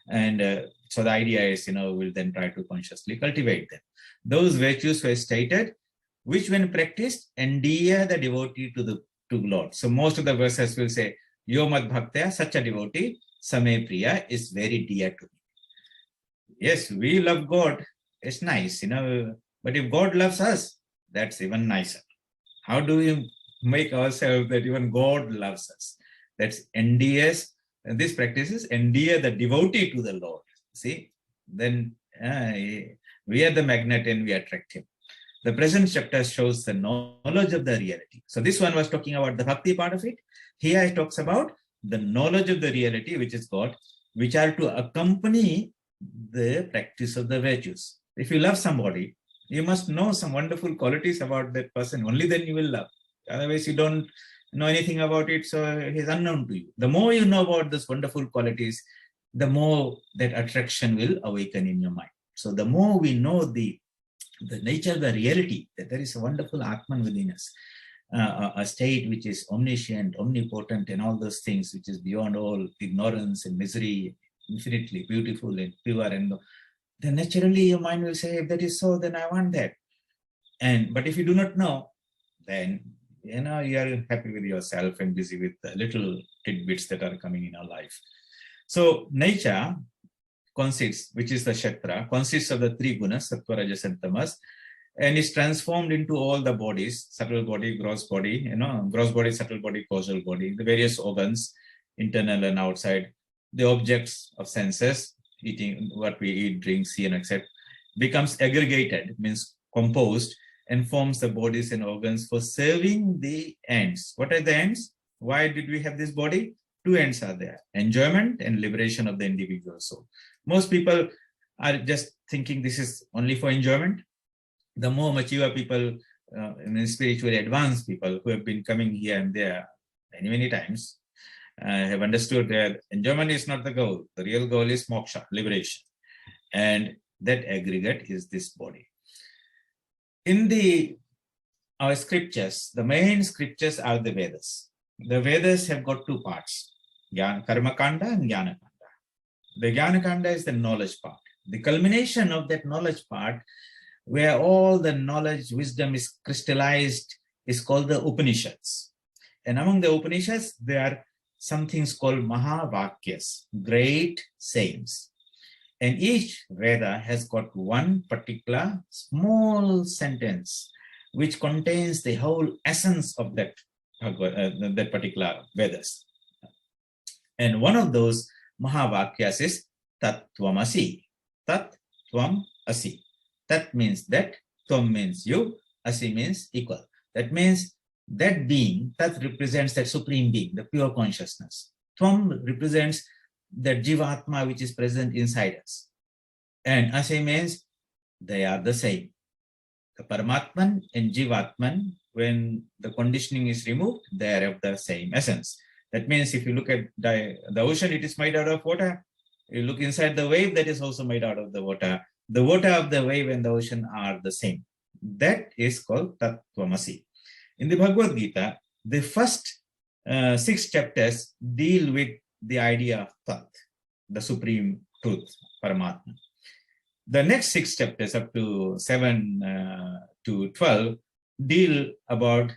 S1: And so the idea is, we'll then try to consciously cultivate them. Those virtues were stated, which when practiced, endear the devotee to Lord. So most of the verses will say, Yomad Bhakta, such a devotee, Same Priya, is very dear to me. Yes, we love God. It's nice, but if God loves us, that's even nicer. How do we make ourselves that even God loves us? That's endears, and this practice is endear the devotee to the Lord. See, then we are the magnet and we attract him. The present chapter shows the knowledge of the reality. So this one was talking about the bhakti part of it. Here it talks about the knowledge of the reality, which is God, which are to accompany the practice of the virtues. If you love somebody, you must know some wonderful qualities about that person. Only then you will love. Otherwise, you don't know anything about it, so it is unknown to you. The more you know about those wonderful qualities, the more that attraction will awaken in your mind. So the more we know the nature of the reality, that there is a wonderful Atman within us, a state which is omniscient, omnipotent, and all those things, which is beyond all ignorance and misery, infinitely beautiful and pure, and then naturally your mind will say, if that is so, then I want that. But if you do not know, then you are happy with yourself and busy with the little tidbits that are coming in our life. So nature consists, which is the Kshetra, consists of the three gunas, Sattva, Rajas, and Tamas, and is transformed into all the bodies, subtle body, gross body, gross body, subtle body, causal body, the various organs, internal and outside, the objects of senses, eating what we eat, drink, see, and accept, becomes aggregated, means composed, and forms the bodies and organs for serving the ends. What are the ends? Why did we have this body? Two ends are there: enjoyment and liberation of the individual soul. Most people are just thinking this is only for enjoyment. The more mature people, spiritually advanced people who have been coming here and there many, many times, have understood that enjoyment is not the goal. The real goal is moksha, liberation. And that aggregate is this body. In our scriptures, the main scriptures are the Vedas. The Vedas have got two parts, Karma Kanda and Jnana Kanda. The Jnana Kanda is the knowledge part. The culmination of that knowledge part, where all the knowledge, wisdom is crystallized, is called the Upanishads. And among the Upanishads, there are some things called Mahavakyas, great sayings. And each Veda has got one particular small sentence which contains the whole essence of that particular Vedas. And one of those Mahavakyas is Tat Tvamasi. Tat Tvam Asi. Tat means that, Tvam means you, Asi means equal. That means that being, Tat represents that supreme being, the pure consciousness. Tvam represents that Jivatma which is present inside us. And Asi means they are the same. The Paramatman and Jivatman, when the conditioning is removed, they are of the same essence. That means if you look at the ocean, it is made out of water. You look inside the wave, that is also made out of the water. The water of the wave and the ocean are the same. That is called Tat Tvamasi. In the Bhagavad Gita, the first 6 chapters deal with the idea of Tat, the supreme truth, Paramatma. The next 6 chapters, up to 7 to 12, deal about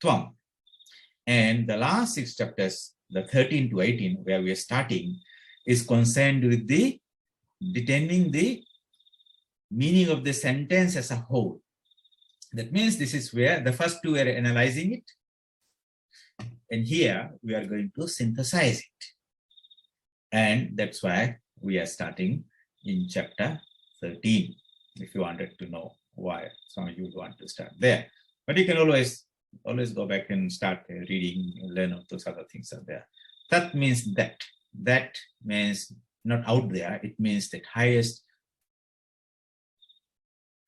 S1: Tvam. And the last 6 chapters, the 13 to 18, where we are starting, is concerned with the determining the meaning of the sentence as a whole. That means this is where the first 2 are analyzing it. And here we are going to synthesize it. And that's why we are starting in chapter 13, if you wanted to know why some of you would want to start there. But you can always go back and start reading and learn of those other things are there. That means that. That means not out there. It means that highest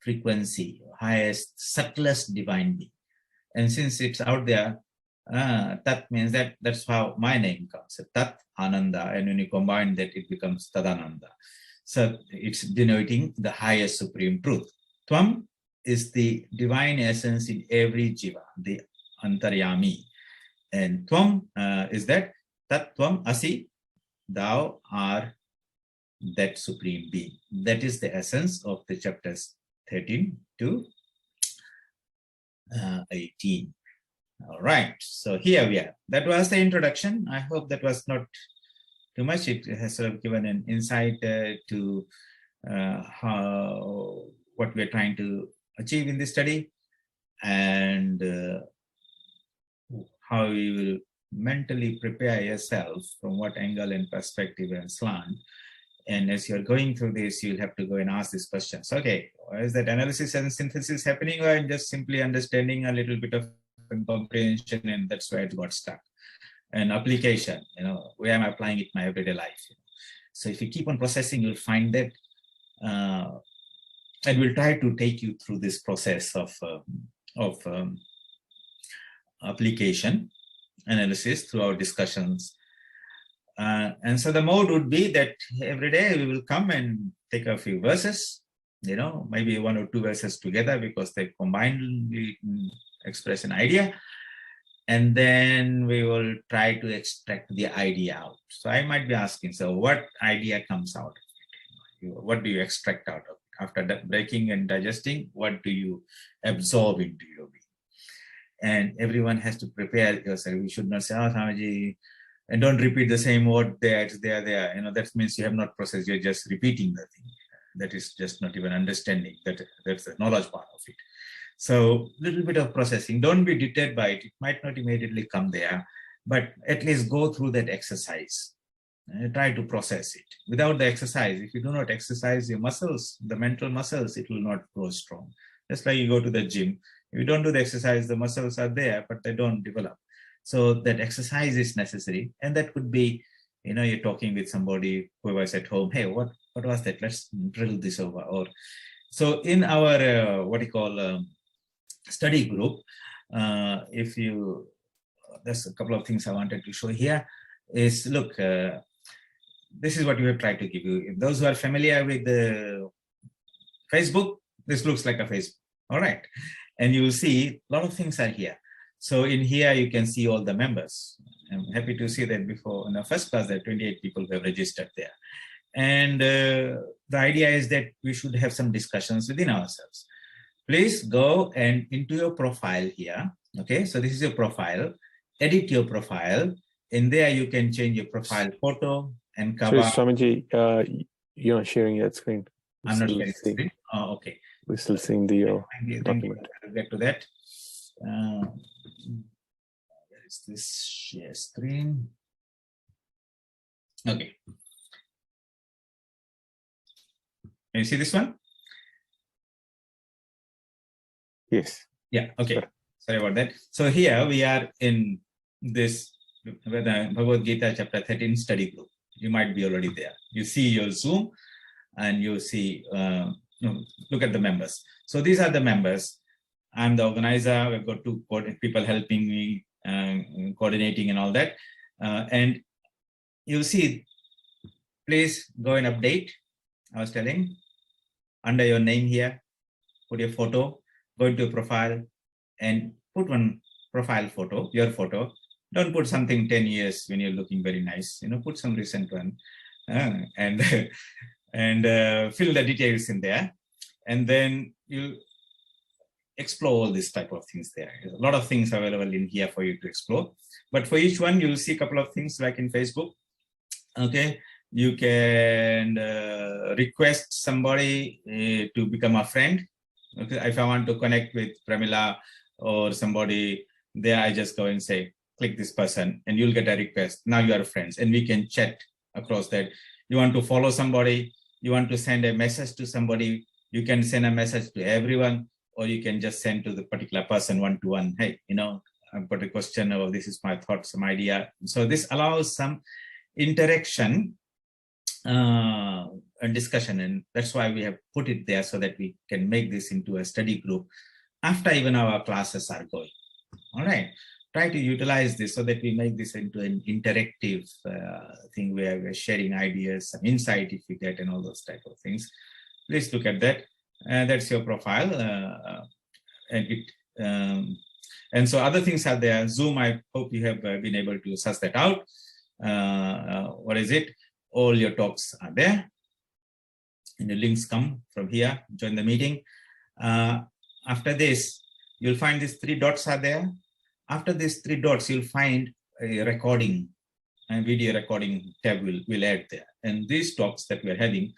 S1: frequency, highest, subtlest divine being. And since it's out there, Tat means that. That's how my name comes. Tat Ananda. And when you combine that, it becomes Tadananda. So it's denoting the highest supreme truth. Tvam is the divine essence in every jiva, the antaryami. And Tvam is that, Tat Tvam Asi, thou art that supreme being. That is the essence of the chapters 13 to 18. All right, so here we are. That was the introduction. I hope that was not too much. It has sort of given an insight to what we're trying to achieve in this study, and how you will mentally prepare yourself from what angle and perspective and slant. And as you're going through this, you'll have to go and ask these questions. Okay, is that analysis and synthesis happening, or I'm just simply understanding a little bit of comprehension, and that's where it got stuck? And application, where I'm applying it in my everyday life. So if you keep on processing, you'll find that, and we'll try to take you through this process of application analysis through our discussions. And so the mode would be that every day we will come and take a few verses, maybe 1 or 2 verses together, because they combinedly express an idea. And then we will try to extract the idea out. So I might be asking, so what idea comes out of it? What do you extract out of it? After that breaking and digesting, what do you absorb into your being? And everyone has to prepare yourself. You should not say, oh, Swamiji, and don't repeat the same word there, it's there. That means you have not processed, you're just repeating the thing. That is just not even understanding. That's the knowledge part of it. So little bit of processing. Don't be deterred by it. It might not immediately come there, but at least go through that exercise. Try to process it. Without the exercise, if you do not exercise your muscles, the mental muscles, it will not grow strong. Just like you go to the gym. If you don't do the exercise, the muscles are there, but they don't develop. So that exercise is necessary. And that could be, you're talking with somebody who was at home. Hey, what was that? Let's drill this over. Or so in our, study group, there's a couple of things I wanted to show here is, look, this is what we have tried to give you. If those who are familiar with Facebook, this looks like a Facebook. All right. And you will see a lot of things are here. So in here, you can see all the members. I'm happy to see that before in the first class, there are 28 people who have registered there. And the idea is that we should have some discussions within ourselves. Please go and into your profile here. Okay, so this is your profile. Edit your profile. In there, you can change your profile photo and cover.
S2: So, Swamiji, You're not sharing that screen.
S1: I'm not sharing the screen. Oh, okay.
S2: We're still seeing the
S1: Thank you.
S2: document.
S1: I'll get to that. Where is this share screen? Okay. Can you see this one?
S2: Yes.
S1: Yeah. Okay.
S2: Sure.
S1: Sorry about that. So here we are in this Bhagavad Gita chapter 13 study group. You might be already there. You see your Zoom and you see, look at the members. So these are the members. I'm the organizer. We've got two people helping me, coordinating and all that. And you'll see, please go and update. I was telling, under your name here, put your photo, go into your profile and put one profile photo, your photo. Don't put something 10 years when you're looking very nice, put some recent one and fill the details in there. And then you explore all this type of things there. There's a lot of things available in here for you to explore. But for each one, you'll see a couple of things like in Facebook. Okay, you can request somebody to become a friend. Okay, if I want to connect with Pramila or somebody there, I just go and say, click this person and you'll get a request. Now you are friends and we can chat across that. You want to follow somebody, you want to send a message to somebody, you can send a message to everyone, or you can just send to the particular person one-to-one. Hey, I've got a question, or this is my thought, some idea. So this allows some interaction and discussion, and that's why we have put it there so that we can make this into a study group after even our classes are going. All right, try to utilize this so that we make this into an interactive thing where we're sharing ideas, some insight if we get, and all those type of things. Please look at that. That's your profile, and so other things are there. Zoom, I hope you have been able to suss that out. What is it? All your talks are there, and the links come from here. Join the meeting. After this, you'll find these three dots are there. After these three dots, you'll find a recording, a video recording tab will add there. And these talks that we're having,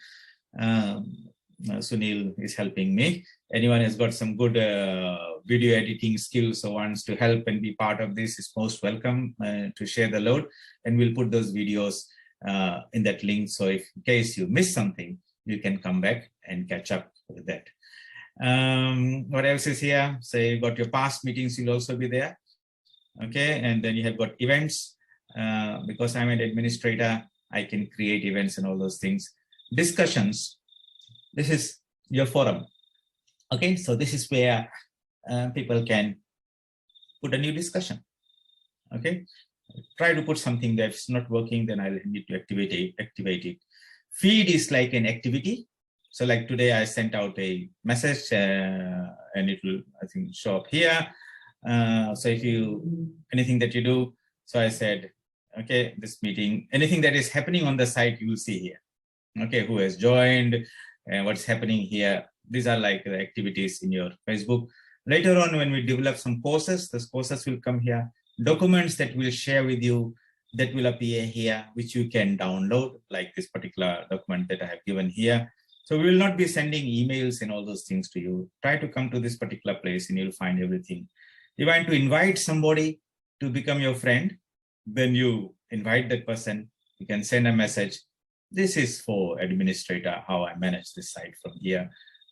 S1: Sunil is helping me. Anyone has got some good video editing skills or wants to help and be part of this is most welcome to share the load. And we'll put those videos in that link. So if in case you miss something, you can come back and catch up with that. What else is here? So you got your past meetings will also be there. Okay, and then you have got events. Because I'm an administrator, I can create events and all those things. Discussions. This is your forum. Okay, so this is where people can put a new discussion. Okay, try to put something that's not working, then I'll need to activate it. Feed is like an activity. So like today I sent out a message and it will, I think, show up here. So if anything that you do, so I said, okay, this meeting, anything that is happening on the site, you will see here. Okay, who has joined and what's happening here. These are like the activities in your Facebook. Later on, when we develop some courses, those courses will come here. Documents that we'll share with you that will appear here, which you can download, like this particular document that I have given here. So we will not be sending emails and all those things to you. Try to come to this particular place and you'll find everything. You want to invite somebody to become your friend, then you invite that person. You can send a message. This is for administrator, how I manage this site from here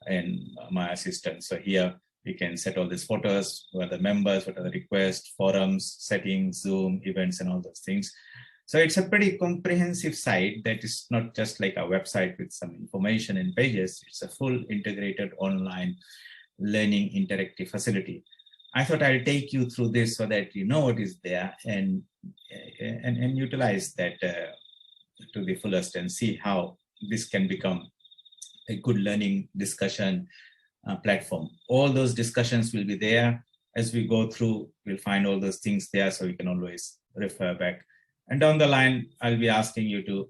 S1: and my assistant. So here we can set all these photos, what are the members, what are the requests, forums, settings, Zoom, events, and all those things. So it's a pretty comprehensive site that is not just like a website with some information and pages. It's a full integrated online learning interactive facility. I thought I'll take you through this so that you know what is there and utilize that to the fullest and see how this can become a good learning discussion platform. All those discussions will be there. As we go through, we'll find all those things there so we can always refer back. And down the line, I'll be asking you to,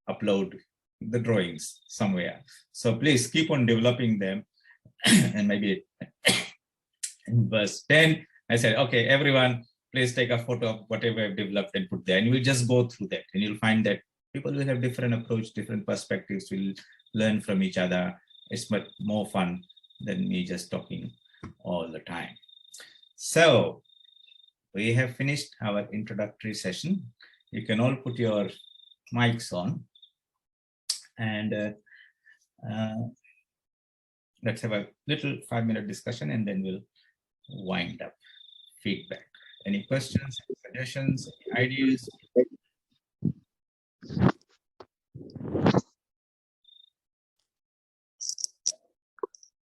S1: upload the drawings somewhere. So please keep on developing them. And maybe in verse 10, I said, okay, everyone, please take a photo of whatever I've developed and put there. And we'll just go through that. And you'll find that people will have different approach, different perspectives, will learn from each other. It's much more fun than me just talking all the time. So we have finished our introductory session. You can all put your mics on, and let's have a little 5-minute discussion, and then we'll wind up. Feedback. Any questions, suggestions, ideas?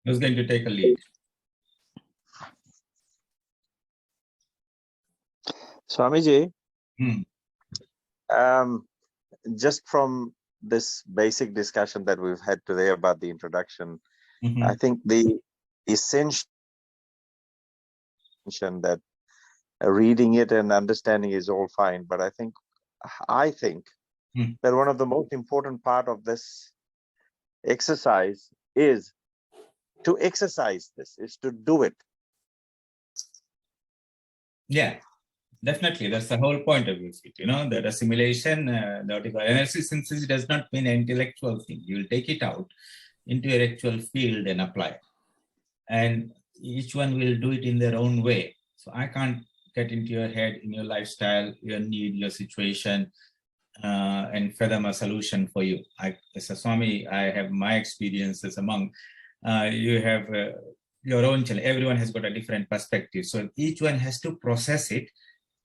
S1: Who's going to take a lead?
S3: Swamiji, just from this basic discussion that we've had today about the introduction, I think the essential that reading it and understanding is all fine, but I think that one of the most important part of this exercise is to exercise this, is to do it.
S1: Yeah, definitely. That's the whole point of it. You know, that assimilation, the article analysis synthesis does not mean an intellectual thing. You will take it out into your actual field and apply it. And each one will do it in their own way. So I can't get into your head, in your lifestyle, your need, your situation, and fathom a solution for you. As a Swami, I have my experience as a monk. You have your own challenge. Everyone has got a different perspective. So each one has to process it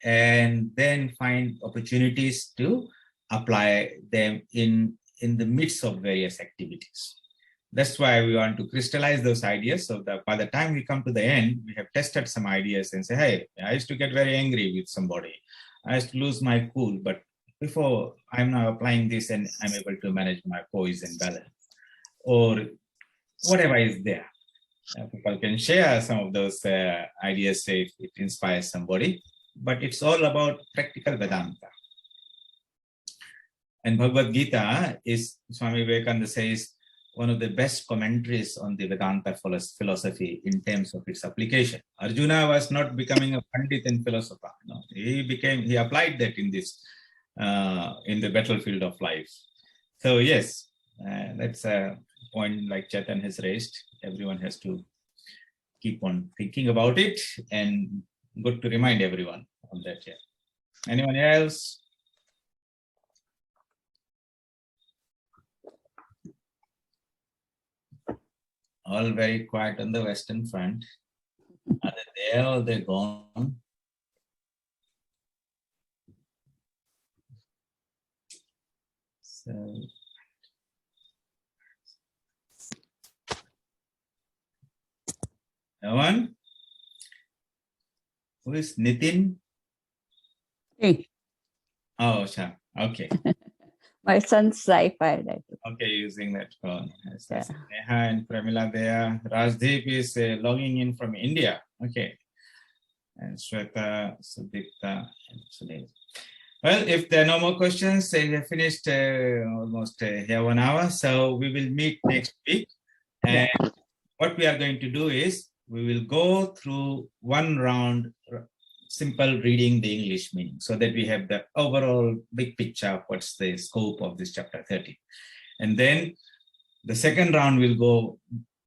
S1: and then find opportunities to apply them in the midst of various activities. That's why we want to crystallize those ideas, so that by the time we come to the end, we have tested some ideas and say, hey, I used to get very angry with somebody. I used to lose my cool, but before I'm now applying this and I'm able to manage my poise and balance, or whatever is there. People can share some of those ideas if it inspires somebody, but it's all about practical Vedanta. And Bhagavad Gita is, Swami Vivekananda says, one of the best commentaries on the Vedanta philosophy in terms of its application. Arjuna was not becoming a Pandit and philosopher. No, he applied that in this, in the battlefield of life. So yes, that's a point like Chetan has raised. Everyone has to keep on thinking about it, and good to remind everyone of that. Yeah. Anyone else? All very quiet on the Western Front. Are they there or they're gone? So, no one? Who is Nitin?
S4: Hey,
S1: Oh, sure. Okay.
S4: my son's iPad.
S1: Okay, using that phone. Yes,
S4: Yeah.
S1: Neha and Pramila there. Rajdeep is logging in from India. Okay. And Shweta, Sudipta, and Sunil. Well, if there are no more questions, we have finished almost here 1 hour. So we will meet next week. And what we are going to do is we will go through one round, simple reading the English meaning, so that we have the overall big picture of what's the scope of this chapter 13. And then the second round will go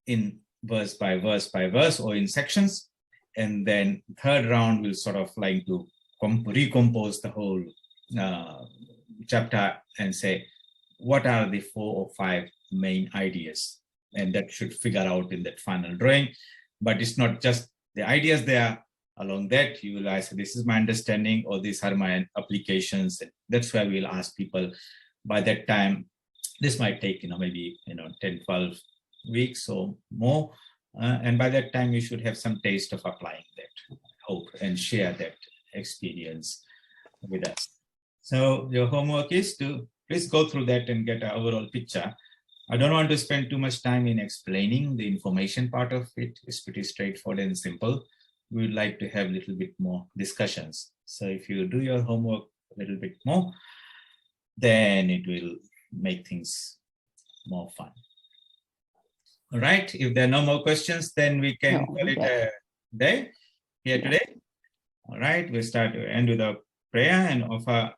S1: in verse by verse by verse, or in sections. And then third round will sort of like to recompose the whole chapter and say, what are the 4 or 5 main ideas? And that should figure out in that final drawing. But it's not just the ideas there. Along that, you will say, this is my understanding, or these are my applications. That's why we'll ask people. By that time, this might take, maybe, 10, 12 weeks or more. And by that time, you should have some taste of applying that, I hope, and share that experience with us. So your homework is to please go through that and get an overall picture. I don't want to spend too much time in explaining the information part of it. It's pretty straightforward and simple. We would like to have a little bit more discussions. So if you do your homework a little bit more, then it will make things more fun. All right. If there are no more questions, then we can call it a day here today. All right. We'll end with a prayer and offer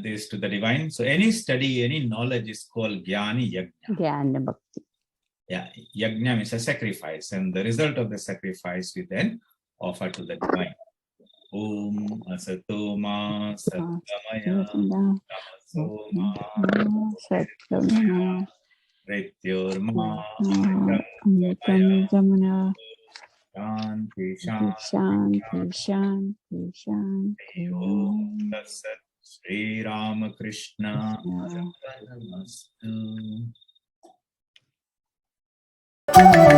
S1: this to the divine. So any study, any knowledge is called Jnani Yajna.
S4: Jnana Bhakti.
S1: Yeah, Yajna means a sacrifice, and the result of the sacrifice we then offer to the divine. Om Asato Ma Satgamaya Tamaso Ma
S4: Satgamaya
S1: Mrityorma
S4: Amritam Jamana
S1: Shanti
S4: Shanti Shanti Shanti
S1: Om Tat Sat Sri Ramakrishna
S4: Krishna.
S1: Arpanamastu.